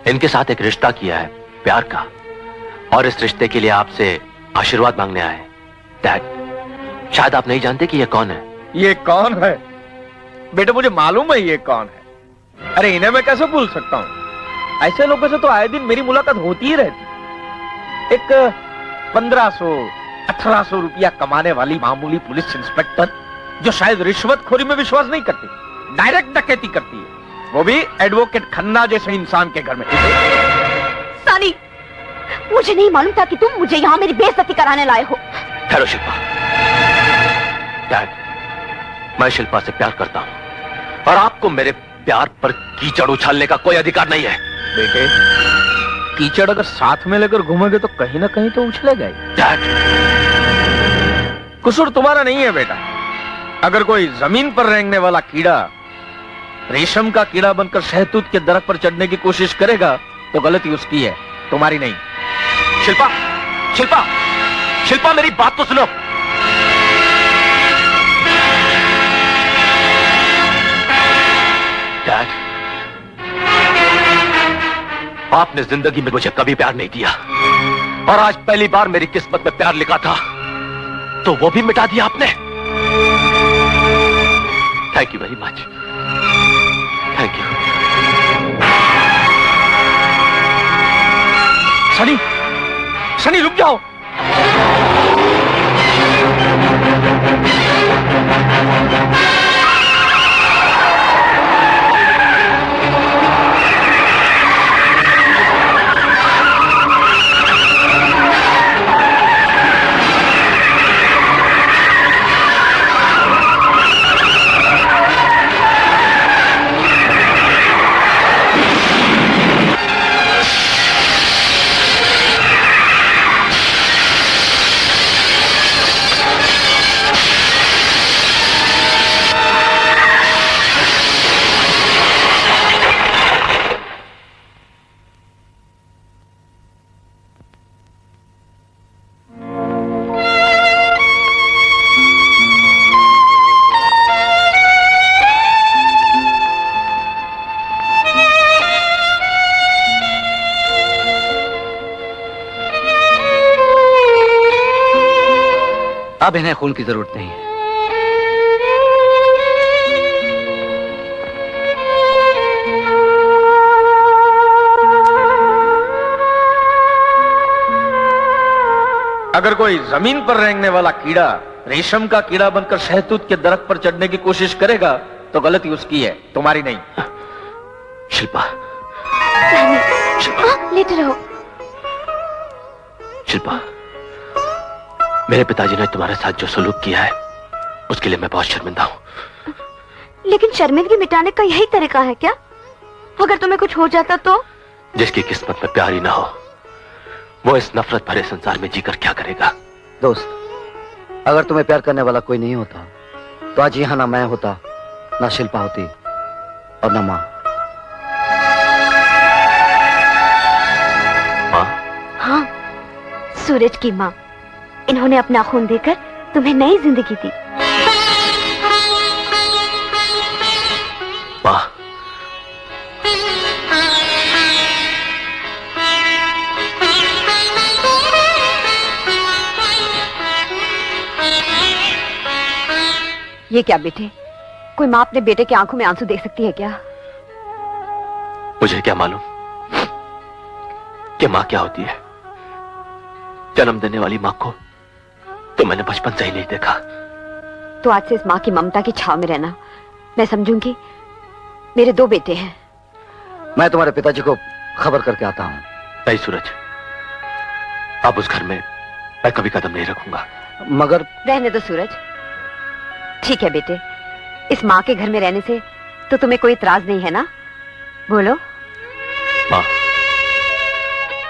इनके साथ एक रिश्ता किया है, प्यार का, और इस रिश्ते के लिए आपसे आशीर्वाद मांगने आए हैं। डैड, शायद आप नहीं जानते कि ये कौन है। ये कौन है? बेटे, मुझे मालूम है ये कौन है। अरे इन्हें मैं कैसे भूल सकता हूं? ऐसे लोगों से तो आए दिन मेरी मुलाकात होती ही रहती। एक 1500-1800 रुपया कमाने वाली मामूली पुलिस इंस्पेक्टर, जो शायद रिश्वतखोरी में विश्वास नहीं करती, डायरेक्ट डकैती करती है, वो भी एडवोकेट खन्ना जैसे इंसान के घर में। सानी, मुझे नहीं मालूम था कि तुम मुझे यहाँ मेरी बेइज्जती कराने लाए हो। ठहरो शिल्पा। डैड, मैं शिल्पा से प्यार करता हूं, और आपको मेरे प्यार पर कीचड़ उछालने का कोई अधिकार नहीं है। बेटे, कीचड़ अगर साथ में लेकर घूमोगे तो कहीं ना कहीं तो उछलेगा ही। डैड, कसूर तुम्हारा नहीं है बेटा, अगर कोई जमीन पर रेंगने वाला कीड़ा रेशम का कीड़ा बनकर शहतूत के दरख्त पर चढ़ने की कोशिश करेगा तो गलती उसकी है, तुम्हारी नहीं। शिल्पा, शिल्पा, शिल्पा, मेरी बात तो सुनो। डैड, आपने जिंदगी में मुझे कभी प्यार नहीं दिया और आज पहली बार मेरी किस्मत में प्यार लिखा था तो वो भी मिटा दिया आपने। Thank you very much, thank you. Sunny, Sunny रुक जाओ। अब इन्हें खून की जरूरत नहीं है। अगर कोई जमीन पर रेंगने वाला कीड़ा रेशम का कीड़ा बनकर शहतूत के दरख्त पर चढ़ने की कोशिश करेगा तो गलती उसकी है, तुम्हारी नहीं। शिल्पा, लेटे रहो। शिल्पा, मेरे पिताजी ने तुम्हारे साथ जो सलूक किया है उसके लिए मैं बहुत शर्मिंदा हूं। लेकिन शर्मिंदगी मिटाने का यही तरीका है क्या? अगर तुम्हें कुछ हो जाता तो? जिसकी किस्मत में प्यार ही ना हो वो इस नफरत भरे संसार में जीकर क्या करेगा? दोस्त, अगर तुम्हें प्यार करने वाला कोई नहीं होता तो आज यहां ना मैं होता, ना शिल्पा होती और ना मां। मां? हाँ, सूरज की मां। इन्होंने अपना खून देकर तुम्हें नई जिंदगी दी। मां, ये क्या बेटे? कोई माँ अपने बेटे की आंखों में आंसू देख सकती है क्या? मुझे क्या मालूम कि मां क्या होती है। जन्म देने वाली मां को तो मैंने बचपन से ही नहीं देखा। तो आज से इस माँ की ममता की छाव में रहना। मैं समझूंगी। मेरे 2 बेटे हैं। मैं तुम्हारे पिताजी को खबर करके आता हूँ। नहीं सूरज, अब उस घर में मैं कभी कदम नहीं रखूंगा। मगर रहने दो सूरज। ठीक है बेटे, इस माँ के घर में रहने से तो तुम्हें कोई इतराज नहीं है ना? बोलो। माँ,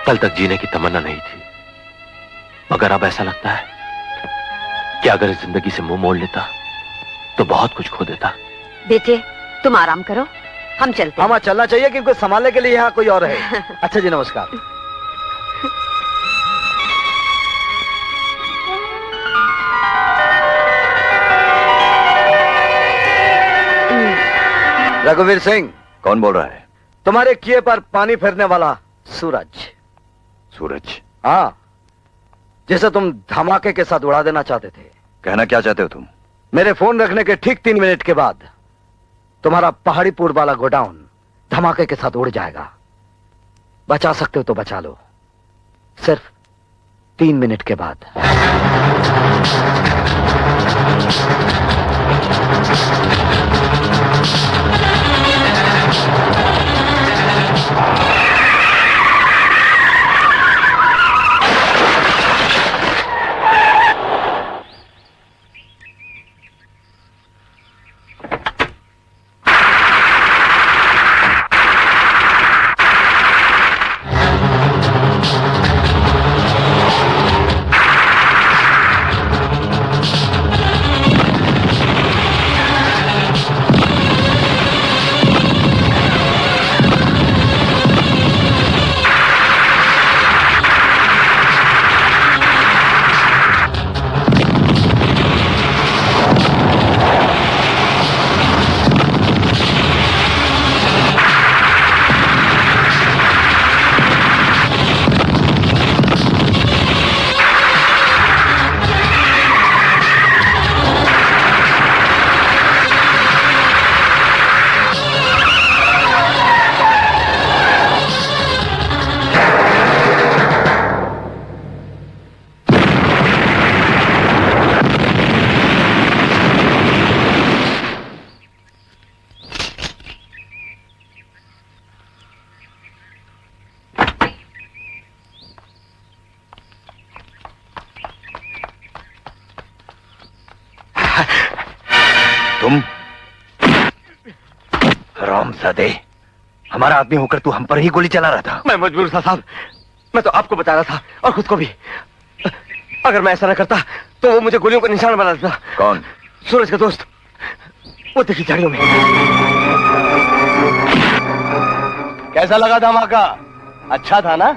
कल तक जीने की तमन्ना नहीं थी, मगर अब ऐसा लगता है कि अगर इस जिंदगी से मुंह मोड़ लेता तो बहुत कुछ खो देता। बेटे तुम आराम करो, हम चलते हैं। हमें चलना चाहिए क्योंकि संभालने के लिए यहाँ कोई और है। अच्छा जी, नमस्कार। रघुवीर सिंह। कौन बोल रहा है? तुम्हारे किए पर पानी फेरने वाला सूरज। सूरज? हाँ, जिसे तुम धमाके के साथ उड़ा देना चाहते थे। कहना क्या चाहते हो तुम? मेरे फोन रखने के ठीक 3 मिनट के बाद तुम्हारा पहाड़ीपुर वाला गोडाउन धमाके के साथ उड़ जाएगा। बचा सकते हो तो बचा लो, सिर्फ 3 मिनट के बाद। तुम हरामजादे, हमारा आदमी होकर तू हम पर ही गोली चला रहा था। मैं मजबूर था साहब, मैं तो आपको बता रहा था और खुद को भी। अगर मैं ऐसा न करता तो वो मुझे गोलियों का निशान बना देता। कौन? सूरज का दोस्त, वो देखी झाड़ियों में। कैसा लगा धमाका? अच्छा था ना?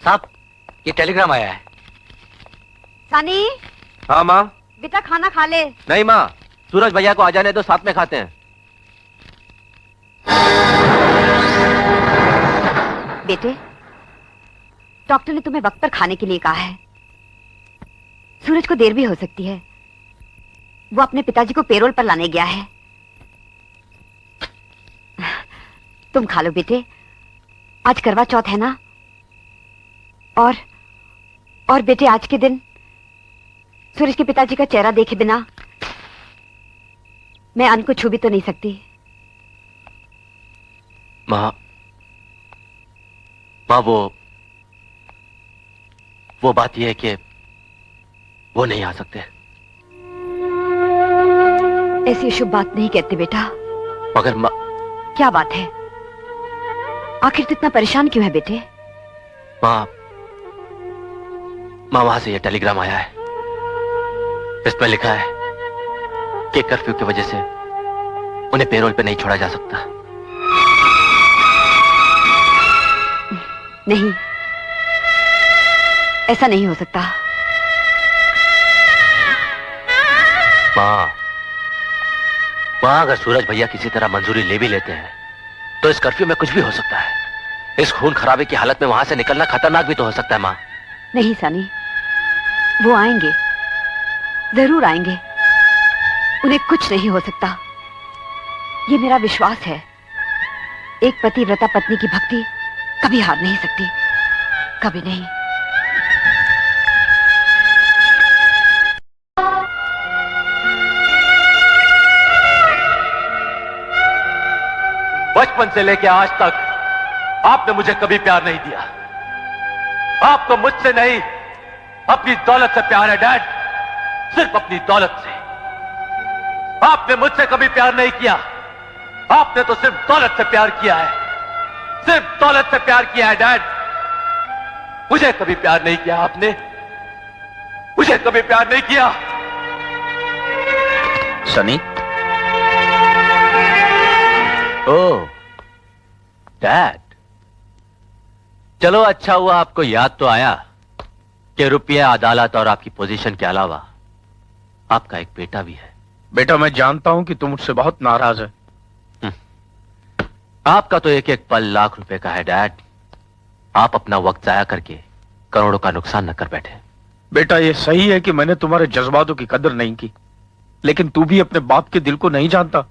साहब, ये टेलीग्राम आया है। सनी, हाँ माँ। बेटा खाना खा ले। नहीं माँ, सूरज भैया को आ जाने दो, साथ में खाते हैं। बेटे, डॉक्टर ने तुम्हें वक्त पर खाने के लिए कहा है। सूरज को देर भी हो सकती है, वो अपने पिताजी को पेरोल पर लाने गया है। तुम खा लो बेटे, आज करवा चौथ है ना। और बेटे, आज के दिन सूरज के पिताजी का चेहरा देखे बिना मैं अन्न को छू भी तो नहीं सकती। माँ, वो बात यह है कि वो नहीं आ सकते। ऐसी शुभ बात नहीं कहते बेटा। मगर माँ, क्या बात है? आखिर तो इतना परेशान क्यों है बेटे? माँ, वहां से यह टेलीग्राम आया है। इसमें लिखा है कि कर्फ्यू की वजह से उन्हें पेरोल पे नहीं छोड़ा जा सकता। नहीं, ऐसा नहीं हो सकता। माँ, अगर सूरज भैया किसी तरह मंजूरी ले भी लेते हैं तो इस कर्फ्यू में कुछ भी हो सकता है। इस खून खराबे की हालत में वहां से निकलना खतरनाक भी तो हो सकता है। माँ नहीं सनी, वो आएंगे, जरूर आएंगे। उन्हें कुछ नहीं हो सकता, ये मेरा विश्वास है। एक पतिव्रता पत्नी की भक्ति कभी हार नहीं सकती, कभी नहीं। बचपन से लेके आज तक आपने मुझे कभी प्यार नहीं दिया। आपको मुझसे नहीं, अपनी दौलत से प्यार है डैड, सिर्फ अपनी दौलत से। आपने मुझसे कभी प्यार नहीं किया, आपने तो सिर्फ दौलत से प्यार किया है, सिर्फ दौलत से प्यार किया है डैड। मुझे कभी प्यार नहीं किया आपने, मुझे कभी प्यार नहीं किया। सनी, ओह डैड, चलो अच्छा हुआ आपको याद तो आया कि रुपया, अदालत और आपकी पोजीशन के अलावा आपका एक बेटा भी है। बेटा, मैं जानता हूं कि तुम मुझसे बहुत नाराज है। आपका तो एक एक पल लाख रुपए का है डैड। आप अपना वक्त जाया करके करोड़ों का नुकसान न कर बैठे। बेटा, ये सही है कि मैंने तुम्हारे जज्बातों की कदर नहीं की, लेकिन तू भी अपने बाप के दिल को नहीं जानता।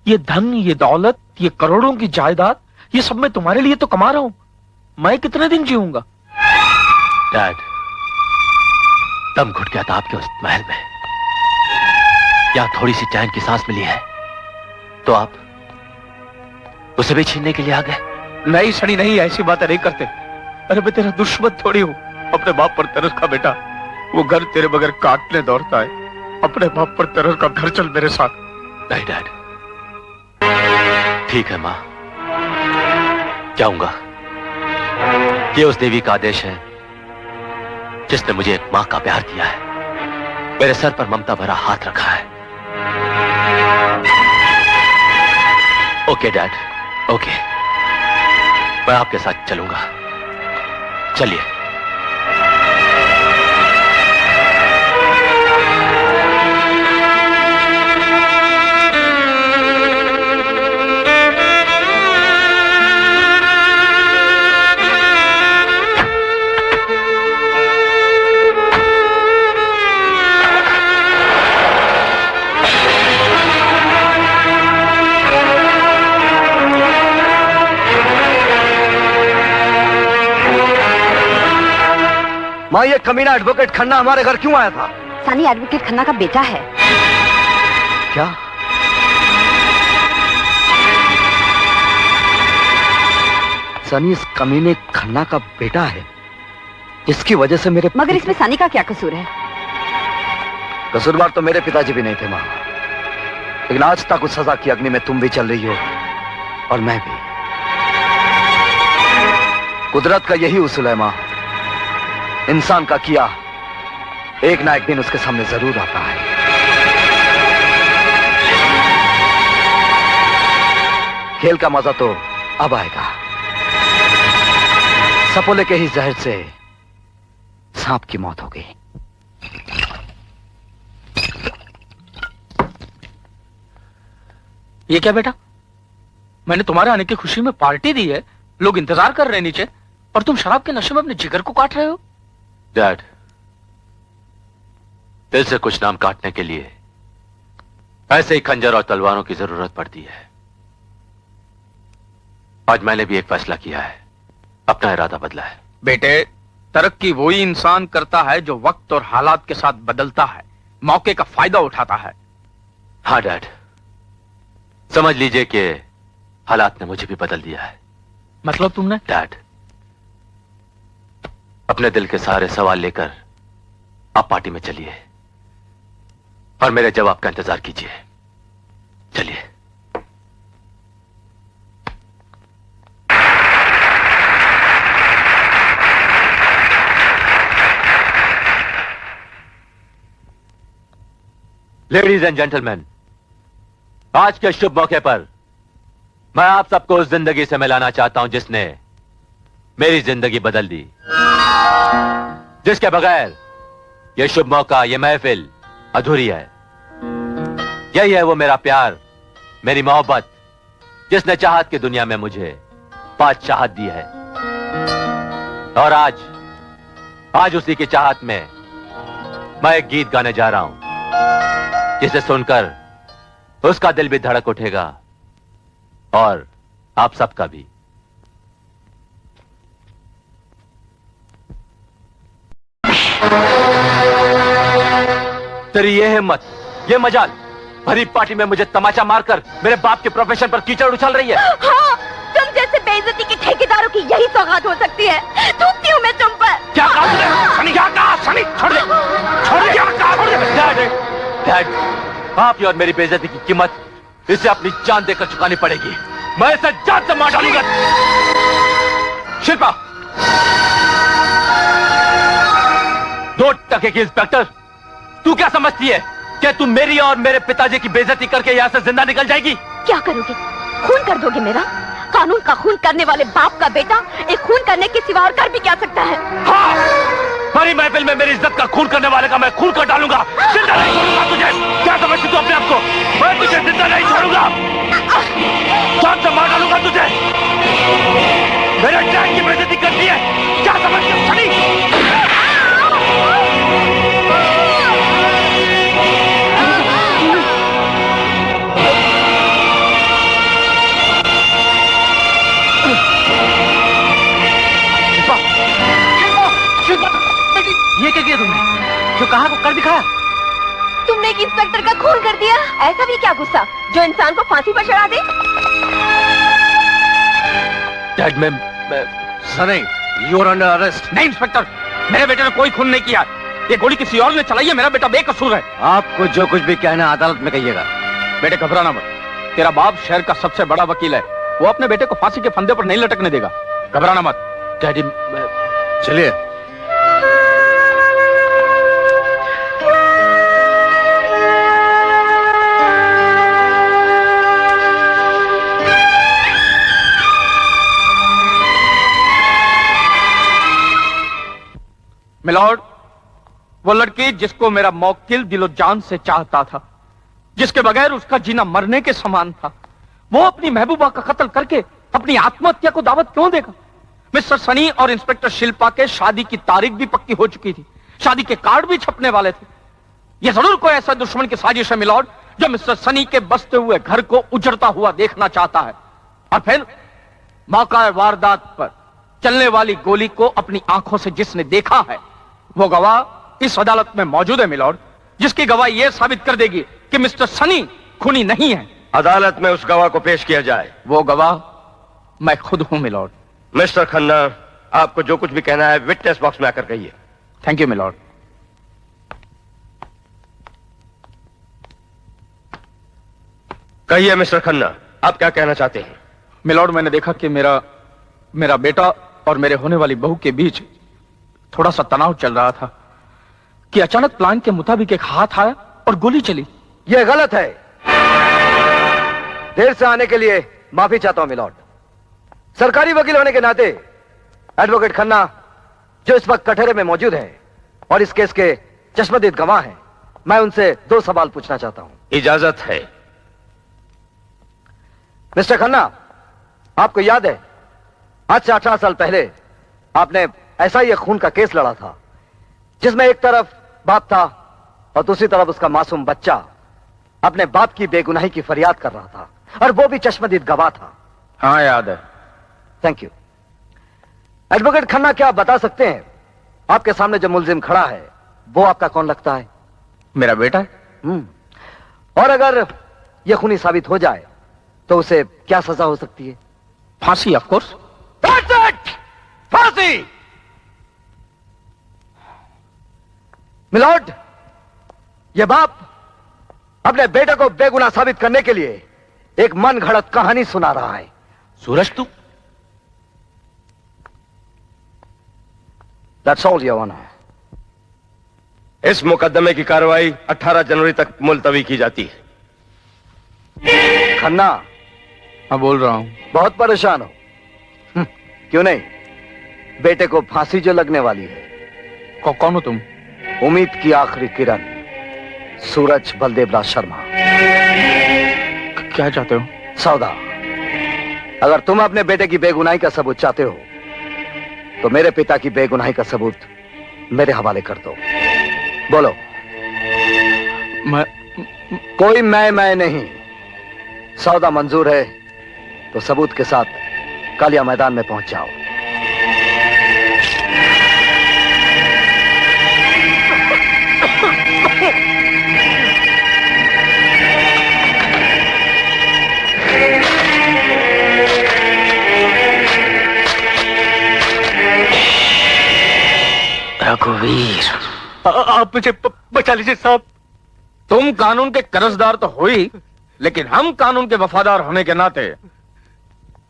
ये धन, ये दौलत, ये करोड़ों की जायदाद, ये सब मैं तुम्हारे लिए तो कमा रहा हूं। मैं कितने दिन जीऊंगा? डैड, दम घुट गया था आपके उस महल में, या थोड़ी सी चैन की सांस मिली है तो आप उसे भी छीनने के लिए आ गए। नहीं सनी, नहीं, ऐसी बातें नहीं करते। अरे मैं तेरा दुश्मन थोड़ी हूं। अपने बाप पर तरस का बेटा, वो घर तेरे बगैर काटने दौड़ता है। अपने बाप पर तरस का, घर चल मेरे साथ। नहीं डैड, ठीक है मां, जाऊंगा। ये उस देवी का आदेश है जिसने मुझे एक मां का प्यार दिया है, मेरे सर पर ममता भरा हाथ रखा है। ओके डैड, ओके, मैं आपके साथ चलूंगा। चलिए। माँ, ये कमीना एडवोकेट खन्ना हमारे घर क्यों आया था? सनी एडवोकेट खन्ना का बेटा है। क्या? सनी इस कमीने खन्ना का बेटा है, इसकी वजह से मेरे। मगर इसमें सनी का क्या कसूर है? कसूरवार तो मेरे पिताजी भी नहीं थे माँ, लेकिन आज तक उस सजा की अग्नि में तुम भी चल रही हो और मैं भी। कुदरत का यही उसूल है माँ, इंसान का किया एक ना एक दिन उसके सामने जरूर आता है। खेल का मजा तो अब आएगा। सपोले के ही जहर से सांप की मौत हो गई। ये क्या बेटा, मैंने तुम्हारे आने की खुशी में पार्टी दी है, लोग इंतजार कर रहे हैं नीचे, और तुम शराब के नशे में अपने जिगर को काट रहे हो। डैड, दिल से कुछ नाम काटने के लिए ऐसे ही खंजर और तलवारों की जरूरत पड़ती है। आज मैंने भी एक फैसला किया है, अपना इरादा बदला है। बेटे, तरक्की वही इंसान करता है जो वक्त और हालात के साथ बदलता है, मौके का फायदा उठाता है। हाँ डैड, समझ लीजिए कि हालात ने मुझे भी बदल दिया है। मतलब तुमने? डैड, अपने दिल के सारे सवाल लेकर आप पार्टी में चलिए और मेरे जवाब का इंतजार कीजिए। चलिए। लेडीज एंड जेंटलमैन, आज के शुभ मौके पर मैं आप सबको उस जिंदगी से मिलाना चाहता हूं जिसने मेरी जिंदगी बदल दी, जिसके बगैर यह शुभ मौका, यह महफिल अधूरी है। यही है वो मेरा प्यार, मेरी मोहब्बत, जिसने चाहत की दुनिया में मुझे बादशाहत दी है। और आज उसी की चाहत में मैं एक गीत गाने जा रहा हूं, जिसे सुनकर उसका दिल भी धड़क उठेगा और आप सबका भी। तेरी ये हिम्मत, ये मजाल, भरी पार्टी में मुझे तमाचा मारकर मेरे बाप के प्रोफेशन पर कीचड़ उछल रही है। हाँ, तुम जैसे बेइज्जती के ठेकेदारों की यही सौगात हो सकती है। थूकती हूँ मैं तुम पर। क्या कहा तूने? सनी, क्या कहा? सनी, छोड़ दे, छोड़ दे, क्या कहा? छोड़ दे। डैड, आपकी और मेरी बेइज्जती की कीमत इसे अपनी जान देकर चुकानी पड़ेगी। मैं इसे जान से मार डालूंगा। शिल्पा, 2 टके की इंस्पेक्टर, तू क्या समझती है कि तू मेरी और मेरे पिताजी की बेइज्जती करके यहाँ से जिंदा निकल जाएगी? क्या करोगे? खून कर दोगे मेरा? कानून का खून करने वाले बाप का बेटा एक खून करने के सिवा और कर भी क्या सकता है? हाँ, बड़ी महफिल में मेरी इज्जत का खून करने वाले का मैं खून कर डालूंगा। जिंदा नहीं छोड़ूंगा तुझे। क्या समझती तू अपने आप को? मैं तुझे जिंदा नहीं छोड़ूंगा, जान से मार डालूंगा तुझे। मेरे टैग की बेइज्जती करती है, क्या समझती है? सनी, ये क्या किया तुमने? जो कहा को कर दिखाया। तुमने एक इंस्पेक्टर का खून कर दिया। ऐसा भी क्या गुस्सा जो इंसान को फांसी पर चढ़ा दे? डैड, मैं Sunny, you are under arrest. नहीं इंस्पेक्टर, मेरे बेटे ने कोई खून नहीं किया। ये गोली किसी और ने चलाई है। मेरा बेटा बेकसूर है। आपको जो कुछ भी कहना अदालत में कहिएगा। बेटे घबराना मत, तेरा बाप शहर का सबसे बड़ा वकील है, वो अपने बेटे को फांसी के फंदे पर नहीं लटकने देगा। घबराना मत। डैडी, चलिए। मिलॉर्ड, वो लड़की जिसको मेरा मौकिल दिलो जान से चाहता था, जिसके बगैर उसका जीना मरने के समान था, वो अपनी महबूबा का कत्ल करके अपनी आत्महत्या को दावत क्यों देगा? मिस्टर सनी और इंस्पेक्टर शिल्पा के शादी की तारीख भी पक्की हो चुकी थी, शादी के कार्ड भी छपने वाले थे। यह जरूर कोई ऐसा दुश्मन की साजिश है मिलॉर्ड, जो मिस्टर सनी के बसते हुए घर को उजड़ता हुआ देखना चाहता है। और फिर मौका वारदात पर चलने वाली गोली को अपनी आंखों से जिसने देखा है, वो गवाह इस अदालत में मौजूद है मिलॉर्ड, जिसकी गवाही यह साबित कर देगी कि मिस्टर सनी खूनी नहीं है। अदालत में उस गवाह को पेश किया जाए। वो गवाह मैं खुद हूं मिलॉर्ड। मिस्टर खन्ना, आपको जो कुछ भी कहना है विटनेस बॉक्स में आकर कहिए। Thank you milord. कहिए मिस्टर खन्ना, आप क्या कहना चाहते हैं? मिलॉर्ड, मैंने देखा कि मेरा बेटा और मेरे होने वाली बहू के बीच थोड़ा सा तनाव चल रहा था कि अचानक प्लान के मुताबिक एक हाथ आया और गोली चली। यह गलत है। देर से आने के लिए माफी चाहता हूं मिलॉर्ड। सरकारी वकील होने के नाते एडवोकेट खन्ना, जो इस वक्त कटहरे में मौजूद हैं और इस केस के चश्मदीद गवाह हैं, मैं उनसे 2 सवाल पूछना चाहता हूं। इजाजत है। मिस्टर खन्ना, आपको याद है आज से 18 साल पहले आपने ऐसा ही एक खून का केस लड़ा था, जिसमें एक तरफ बाप था और दूसरी तरफ उसका मासूम बच्चा अपने बाप की बेगुनाही की फरियाद कर रहा था, और वो भी चश्मदीद गवाह था। हाँ, याद है। Thank you. एडवोकेट खन्ना, क्या आप बता सकते हैं आपके सामने जो मुल्जिम खड़ा है वो आपका कौन लगता है? मेरा बेटा है। और अगर यह खूनी साबित हो जाए तो उसे क्या सजा हो सकती है? फांसी, ऑफ कोर्स। फांसी। मिलॉर्ड, यह बाप अपने बेटे को बेगुनाह साबित करने के लिए एक मन घड़त कहानी सुना रहा है। सूरज, तू? That's all, Your Honor. इस मुकदमे की कार्रवाई 18 जनवरी तक मुलतवी की जाती है। खन्ना। हाँ, बोल रहा हूं। बहुत परेशान हो? क्यों नहीं, बेटे को फांसी जो लगने वाली है। कौन हो तुम? उम्मीद की आखिरी किरण, सूरज बलदेवराज शर्मा। क्या चाहते हो? सौदा, अगर तुम अपने बेटे की बेगुनाही का सबूत चाहते हो तो मेरे पिता की बेगुनाही का सबूत मेरे हवाले कर दो। बोलो। कोई मैं नहीं। सौदा मंजूर है तो सबूत के साथ कालिया मैदान में पहुंच जाओ। रघुवीर, आप मुझे बचा लीजिए साहब। तुम कानून के कर्जदार तो हो ही, लेकिन हम कानून के वफादार होने के नाते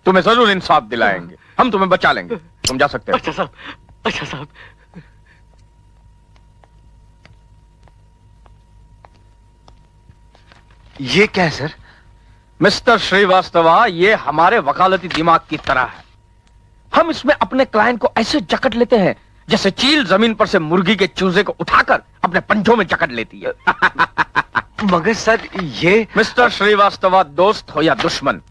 तुम्हें जरूर इंसाफ दिलाएंगे। हम तुम्हें बचा लेंगे। तुम जा सकते हो। अच्छा साहब, अच्छा साहब। ये क्या है सर? मिस्टर श्रीवास्तवा, ये हमारे वकालती दिमाग की तरह है। हम इसमें अपने क्लाइंट को ऐसे जकड़ लेते हैं जैसे चील जमीन पर से मुर्गी के चूजे को उठाकर अपने पंजों में जकड़ लेती है। मगर सर, ये मिस्टर श्रीवास्तवा, दोस्त हो या दुश्मन,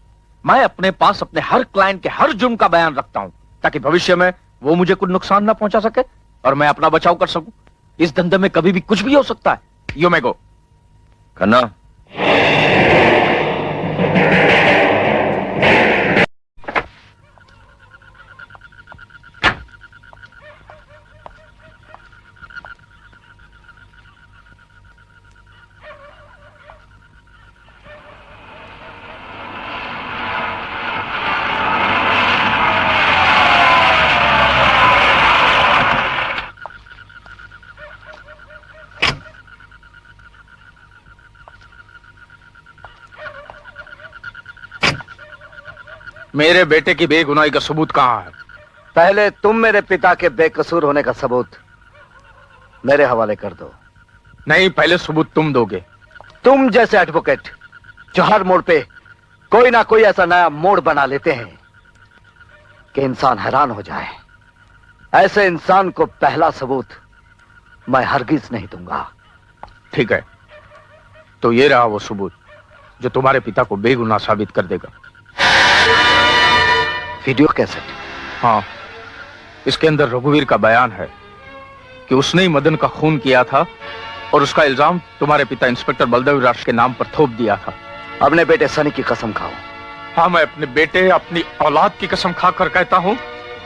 मैं अपने पास अपने हर क्लाइंट के हर जुर्म का बयान रखता हूं ताकि भविष्य में वो मुझे कुछ नुकसान ना पहुंचा सके और मैं अपना बचाव कर सकूं। इस धंधे में कभी भी कुछ भी हो सकता है। यू मे गो। खन्ना, मेरे बेटे की बेगुनाही का सबूत कहां है? पहले तुम मेरे पिता के बेकसूर होने का सबूत मेरे हवाले कर दो। नहीं, पहले सबूत तुम दोगे। तुम जैसे एडवोकेट जो हर मोड़ पे कोई ना कोई ऐसा नया मोड़ बना लेते हैं कि इंसान हैरान हो जाए, ऐसे इंसान को पहला सबूत मैं हरगिज नहीं दूंगा। ठीक है, तो ये रहा वो सबूत जो तुम्हारे पिता को बेगुनाह साबित कर देगा। Video cassette? हाँ, इसके अंदर रघुवीर का बयान है कि उसने ही मदन का खून किया था और उसका इल्जाम तुम्हारे पिता इंस्पेक्टर बलदेवराज के नाम पर थोप दिया था। अपने बेटे सनी की कसम खाओ। हाँ, मैं अपने बेटे, अपनी औलाद की कसम खाकर कहता हूँ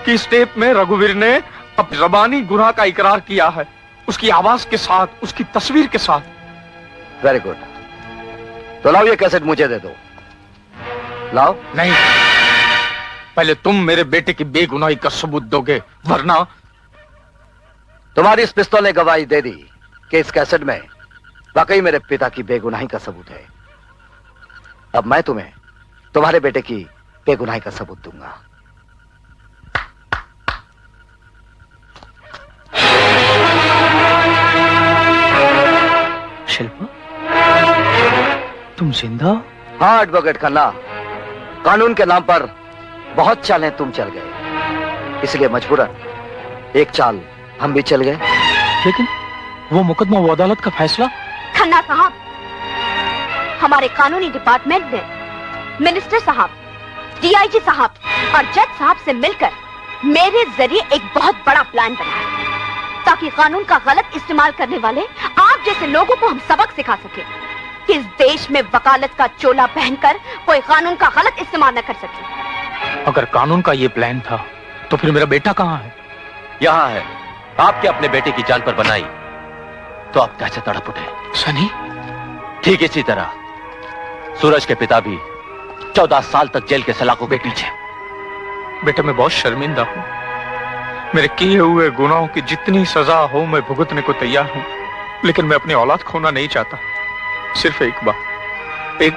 कि इस टेप में रघुवीर ने अपनी ज़बानी गुनाह का इकरार किया है, उसकी आवाज के साथ, उसकी तस्वीर के साथ। Very good. तो लाओ ये कैसेट मुझे दे दो। लाओ। नहीं, पहले तुम मेरे बेटे की बेगुनाही का सबूत दोगे, वरना तुम्हारी इस पिस्तौल ने गवाही दे दी कि इस कैसेट में वाकई मेरे पिता की बेगुनाही का सबूत है। अब मैं तुम्हें तुम्हारे बेटे की बेगुनाही का सबूत दूंगा। शिल्पा, तुम जिंदा? हाँ एडवोकेट खन्ना, कानून के नाम पर बहुत चालें तुम चल गए, इसलिए मजबूरन एक चाल हम भी चल गए। लेकिन वो मुकदमा, वो अदालत का फैसला? खन्ना साहब, हमारे कानूनी डिपार्टमेंट ने मिनिस्टर साहब, डीआईजी साहब और जज साहब से मिलकर मेरे जरिए एक बहुत बड़ा प्लान बनाया ताकि कानून का गलत इस्तेमाल करने वाले आप जैसे लोगों को हम सबक सिखा सके कि इस देश में वकालत का चोला पहनकर कोई कानून का गलत इस्तेमाल न कर सके। अगर कानून का ये प्लान था तो फिर मेरा बेटा कहाँ है? यहाँ है। आपके अपने बेटे की जान पर बनाई तो आप कैसे तड़प उठे? सनी? ठीक इसी तरह सूरज के पिता भी 14 साल तक जेल के सलाखों के पीछे। बेटा, मैं बहुत शर्मिंदा हूँ। मेरे किए हुए गुनाहों की जितनी सजा हो मैं भुगतने को तैयार हूँ, लेकिन मैं अपनी औलाद खोना नहीं चाहता। सिर्फ एक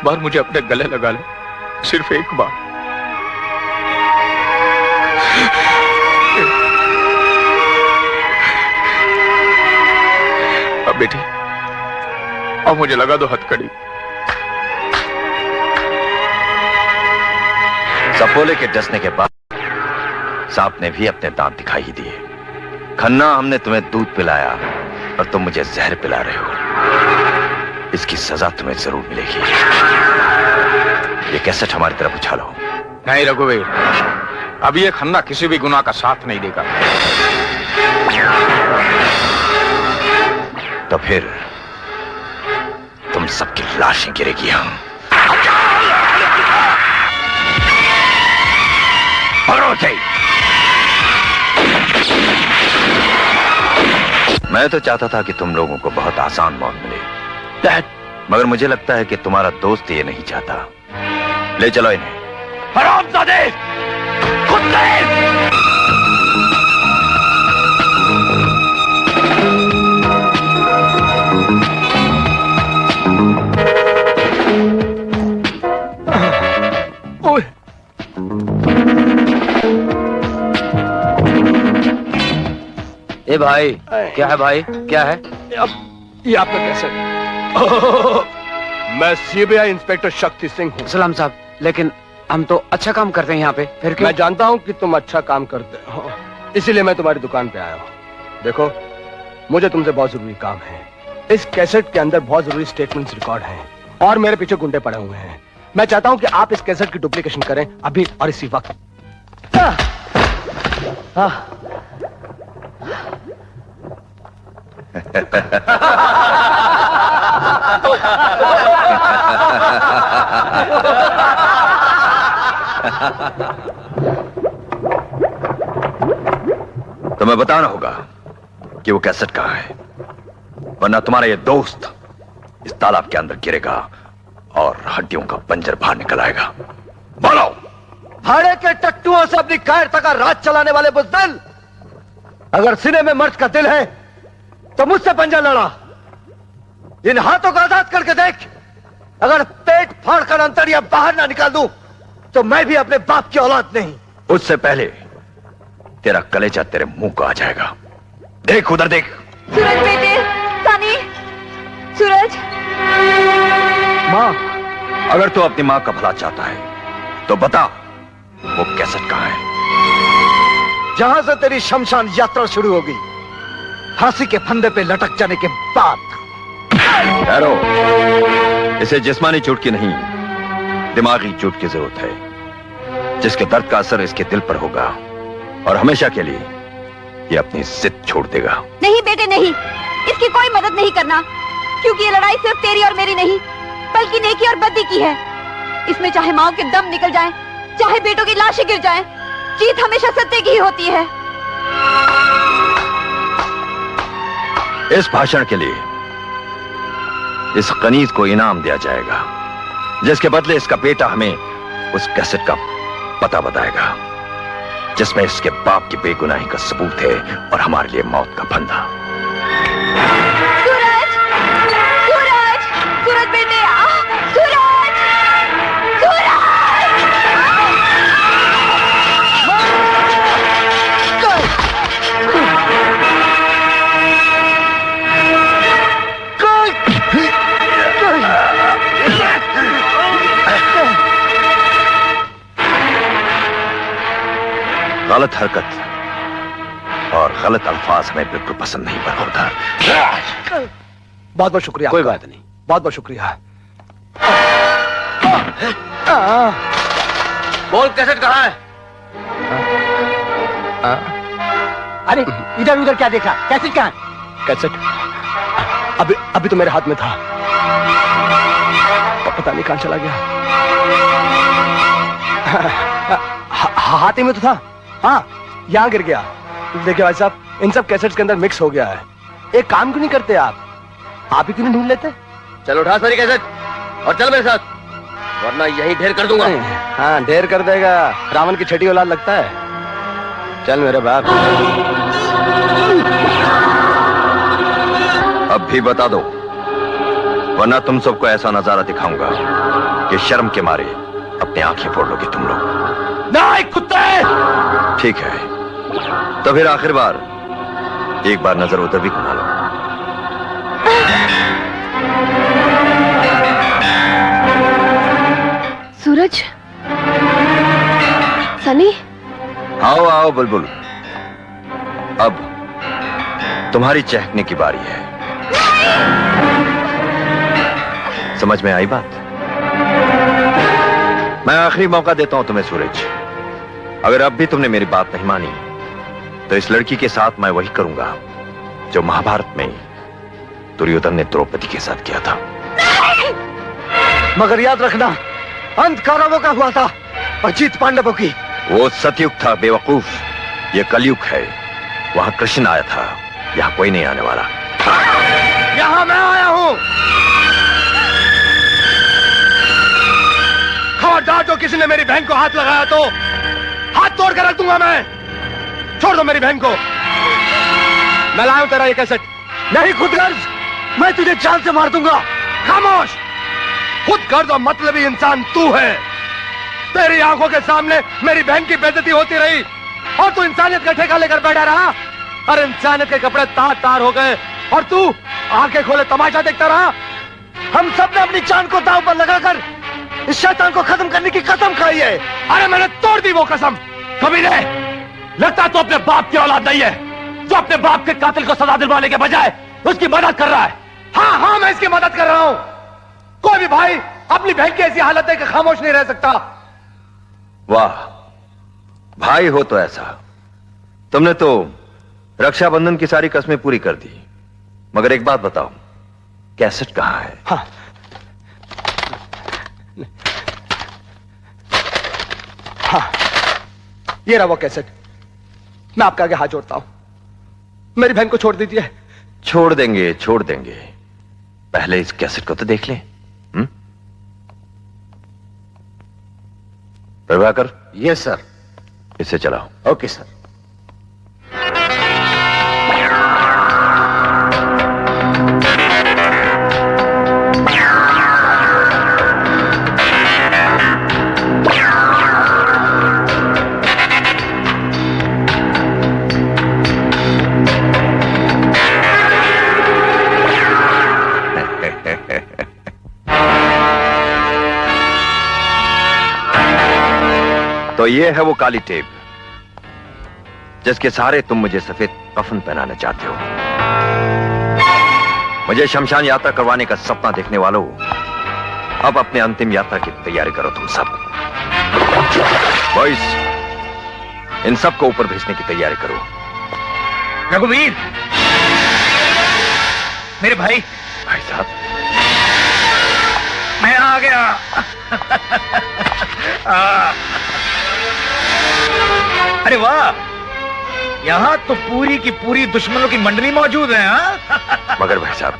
बार मुझे अपने गले लगा ले, सिर्फ एक बार। अब बेटी, अब मुझे लगा दो हथकड़ी। सपोले के डसने के बाद सांप ने भी अपने दांत दिखाई ही दिए। खन्ना, हमने तुम्हें दूध पिलाया और तुम मुझे जहर पिला रहे हो। इसकी सजा तुम्हें जरूर मिलेगी। ये कैसेट हमारी तरफ उछालो। नहीं रघुवीर, अब ये खन्ना किसी भी गुनाह का साथ नहीं देगा। तो फिर तुम सबकी लाशें गिरेगी। हम मैं तो चाहता था कि तुम लोगों को बहुत आसान मौत मिले, मगर मुझे लगता है कि तुम्हारा दोस्त ये नहीं चाहता। ले चलो इन्हें। हरामजादे! कुत्ते! ए भाई, क्या है भाई, क्या है? अब ये आपका कैसे? मैं सीबीआई इंस्पेक्टर शक्ति सिंह हूँ। सलाम साहब, लेकिन हम तो अच्छा काम करते हैं यहाँ पे, फिर क्यों? मैं जानता हूँ कि तुम अच्छा काम करते हो, इसीलिए मैं तुम्हारी दुकान पे आया हूँ। देखो, मुझे तुमसे बहुत जरूरी काम है। इस कैसेट के अंदर बहुत जरूरी स्टेटमेंट्स रिकॉर्ड हैं और मेरे पीछे गुंडे पड़े हुए हैं। मैं चाहता हूँ कि आप इस कैसेट की डुप्लीकेशन करें अभी और इसी वक्त। तुम्हें बताना होगा कि वो कैसेट कहाँ है, वरना तुम्हारा ये दोस्त इस तालाब के अंदर गिरेगा और हड्डियों का पंजर बाहर निकल आएगा। बोलो। भाड़े के टट्टुओं से अपनी कायरता का राज चलाने वाले बुज़दिल, अगर सीने में मर्द का दिल है तो मुझसे पंजा लड़ा। इन हाथों को आजाद करके देख, अगर पेट फाड़कर अंतड़िया बाहर ना निकाल दूं तो मैं भी अपने बाप की औलाद नहीं। उससे पहले तेरा कलेजा तेरे मुंह को आ जाएगा। देख उधर देख। सूरज बेटे, सनी, सूरज। माँ, अगर तू अपनी माँ का भला चाहता है तो बता वो कैसेट कहाँ है? जहां से तेरी शमशान यात्रा शुरू होगी, फांसी के फंदे पे लटक जाने के बाद। ठहरो, इसे जिस्मानी चोट की नहीं, दिमागी चोट की जरूरत है, जिसके दर्द का असर इसके दिल पर होगा और हमेशा के लिए ये अपनी जिद छोड़ देगा। नहीं बेटे नहीं, इसकी कोई मदद नहीं करना, क्योंकि ये लड़ाई सिर्फ तेरी और मेरी नहीं बल्कि नेकी और बद्दी की है। इसमें चाहे माओ के दम निकल जाए, चाहे बेटों की लाशें गिर जाएं, जीत हमेशा सत्य की ही होती है। इस भाषण के लिए इस कनीज को इनाम दिया जाएगा, जिसके बदले इसका बेटा हमें उस कैसेट का पता बताएगा जिसमें इसके बाप की बेगुनाही का सबूत है और हमारे लिए मौत का फंदा। सूरज, सूरज, सूरज बेटे, सूरज, सूरज। गलत हरकत और गलत अल्फाज हमें बिल्कुल पसंद नहीं बरखुरदार। बहुत बहुत शुक्रिया। कोई बात नहीं, बहुत बहुत शुक्रिया। बोल कैसेट कहाँ है? अरे इधर उधर क्या देखा? कैसेट कहाँ है? कैसेट अभी तो मेरे हाथ में था, पता नहीं कहां चला गया। हाथ ही में तो था। हाँ, यहाँ गिर गया। देखिए भाई साहब, इन सब कैसेट्स के अंदर मिक्स हो गया है। एक काम क्यों नहीं करते आप ही क्यों नहीं ढूंढ लेते? चलो उठा सारी कैसेट और चल मेरे साथ, वरना यही ढेर कर दूंगा। हाँ, ढेर कर देगा। रावण की छठी औलाद लगता है। चल मेरे बाप। अब भी बता दो, वरना तुम सबको ऐसा नजारा दिखाऊंगा कि शर्म के मारे अपनी आंखें फोड़ लोगे तुम लोग। नहीं कुत्ते! ठीक है, तो फिर आखिर बार एक बार नजर उधर भी घुमा लो। सूरज, सनी, आओ आओ बुलबुल, अब तुम्हारी चहकने की बारी है। समझ में आई बात? मैं आखिरी मौका देता हूं तुम्हें सूरज। अगर अब भी तुमने मेरी बात नहीं मानी तो इस लड़की के साथ मैं वही करूंगा जो महाभारत में दुर्योधन ने द्रौपदी के साथ किया था। मगर याद रखना, अंत कौरवों का हुआ था और जीत पांडवों की। वो सतयुग था बेवकूफ, ये कलयुग है। वहां कृष्ण आया था, यहां कोई नहीं आने वाला। यहां मैं आया हूं। खबरदार, जो किसी ने मेरी बहन को हाथ लगाया तो हाथ तोड़ कर रख दूंगा मैं। छोड़ दो मेरी बहन को। मैं लाया हूं तेरा ये कैसेट। नहीं खुदगर्ज, मैं तुझे जान से मार दूंगा। खामोश! खुदगर्ज और मतलबी इंसान तू है। तेरी आंखों के सामने मेरी बहन की बेइज्जती होती रही और तू इंसानियत का ठेका लेकर बैठा रहा। और इंसानियत के कपड़े तार तार हो गए और तू आंखें खोले तमाशा देखता रहा। हम सब ने अपनी जान को दांव पर लगाकर इस शैतान को खत्म करने की कसम खाई है। अरे मैंने तोड़ दी वो कसम। कमीने, लगता तो अपने बाप की औलाद नहीं है जो अपने बाप के कातिल को सजा दिलवाने के बजाय उसकी मदद कर रहा है। हाँ हाँ, मैं इसकी मदद कर रहा हूं। कोई भी भाई अपनी बहन की ऐसी हालत है कि खामोश नहीं रह सकता। वाह, भाई हो तो ऐसा। तुमने तो रक्षाबंधन की सारी कस्में पूरी कर दी। मगर एक बात बताओ, कैसेट कहां है? हाँ। हाँ, ये रहा वो कैसेट। मैं आपके आगे हाथ जोड़ता हूं, मेरी बहन को छोड़ दीजिए। छोड़ देंगे, छोड़ देंगे। पहले इस कैसेट को तो देख लें। प्रभाकर। Yes sir. इसे चलाओ। Okay sir. तो ये है वो काली टेप जिसके सहारे तुम मुझे सफेद कफन पहनाना चाहते हो। मुझे शमशान यात्रा करवाने का सपना देखने वालों, अब अपने अंतिम यात्रा की तैयारी करो तुम सब। बॉयज, इन सब को ऊपर भेजने की तैयारी करो। रघुवीर, मेरे भाई। भाई साहब, मैं आ गया। अरे वाह, यहाँ तो पूरी की पूरी दुश्मनों की मंडली मौजूद है। हाँ? मगर भाई साहब,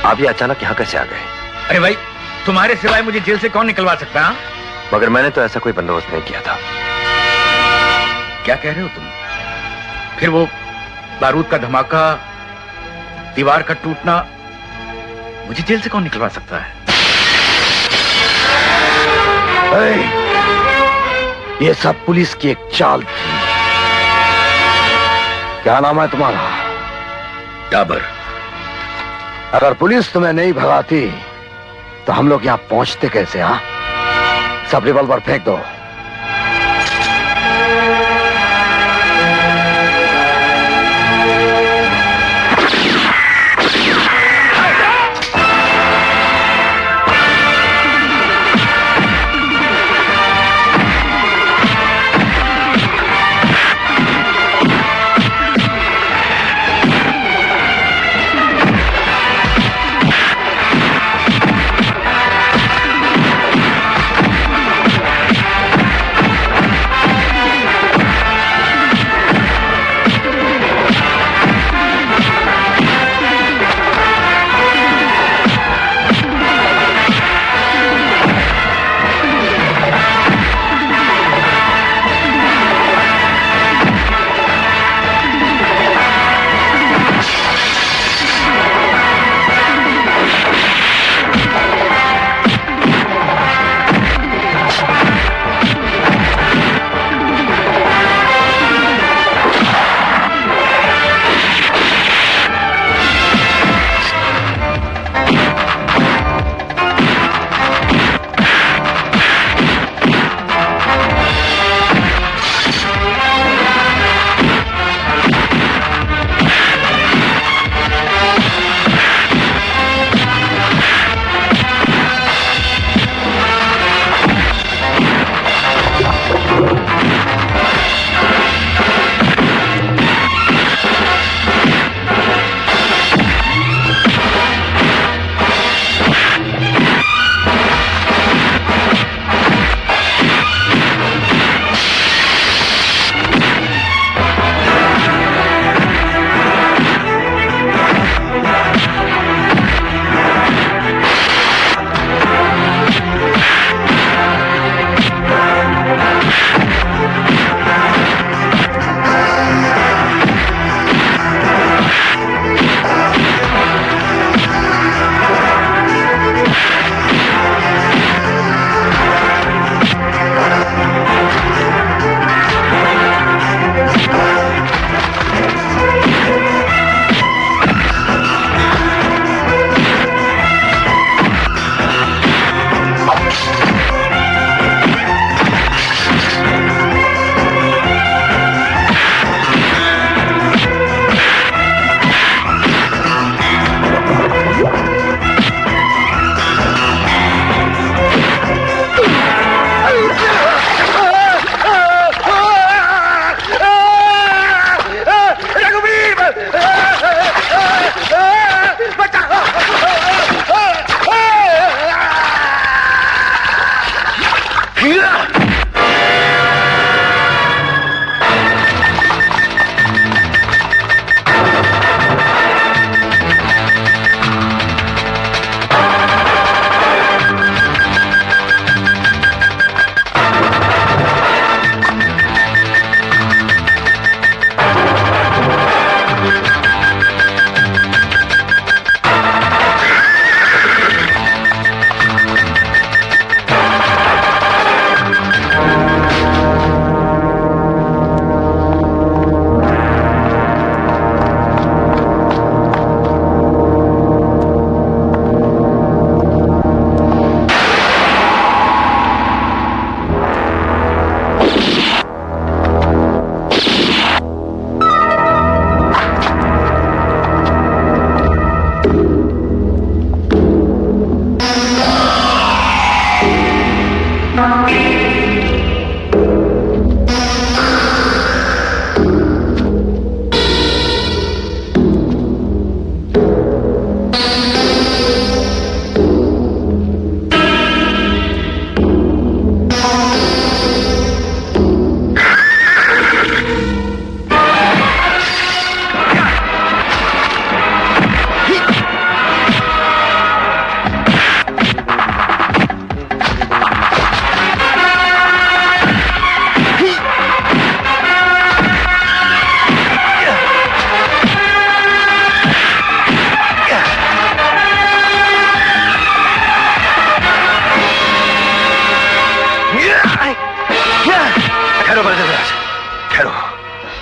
आप ये अचानक यहाँ कैसे आ गए? अरे भाई, तुम्हारे सिवाय मुझे जेल से कौन निकलवा सकता है? मगर मैंने तो ऐसा कोई बंदोबस्त नहीं किया था। क्या कह रहे हो तुम? फिर वो बारूद का धमाका, दीवार का टूटना, मुझे जेल से कौन निकलवा सकता है? ये सब पुलिस की एक चाल थी। क्या नाम है तुम्हारा? डाबर। अगर पुलिस तुम्हें नहीं भगाती तो हम लोग यहां पहुंचते कैसे? हाँ, सब रिवॉल्वर फेंक दो।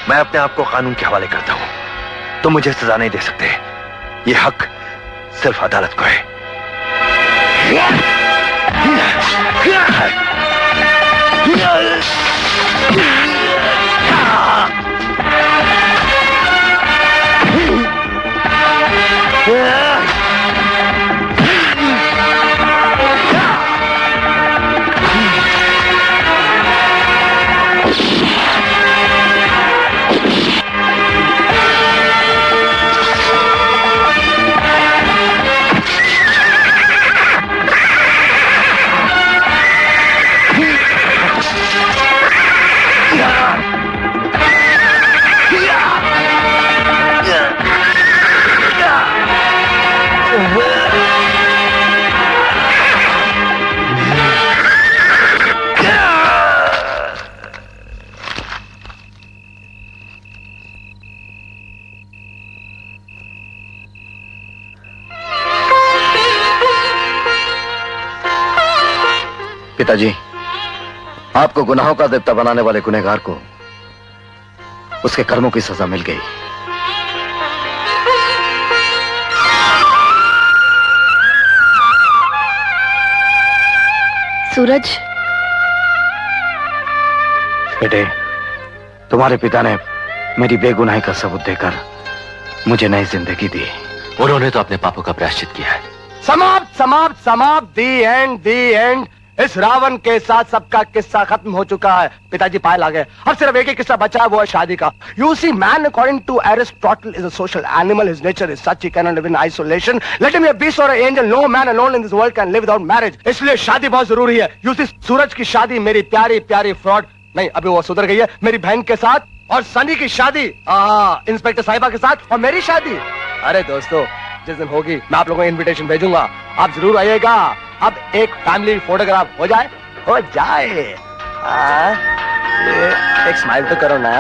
मैं अपने आप को कानून के हवाले करता हूं। तुम मुझे सजा नहीं दे सकते। ये हक सिर्फ अदालत को है। पिताजी, आपको गुनाहों का देवता बनाने वाले गुनहगार को उसके कर्मों की सजा मिल गई। सूरज, बेटे, तुम्हारे पिता ने मेरी बेगुनाही का सबूत देकर मुझे नई जिंदगी दी। उन्होंने तो अपने पापों का प्रायश्चित किया है। समाप्त समाप्त समाप्त, दी एंड, दी एंड। इस रावण के साथ सबका किस्सा खत्म हो चुका है। पिताजी पायल आ गए। अब सिर्फ एक ही किस्सा बचा है, वो है शादी का। You see, man according to Aristotle is a social animal. His nature is such he cannot live in isolation. Let him be a beast or an angel. No man alone in this world can live without marriage. इसलिए शादी बहुत जरूरी है। You see, सूरज की शादी मेरी प्यारी प्यारी फ्रॉड नहीं, अभी वो सुधर गई है, मेरी बहन के साथ, और सनी की शादी इंस्पेक्टर साहिबा के साथ, और मेरी शादी, अरे दोस्तों, जिस दिन होगी मैं आप लोगों को इनविटेशन भेजूंगा, आप जरूर आइएगा। अब एक फैमिली फोटोग्राफ हो जाए, हो जाए। एक स्माइल तो करो ना।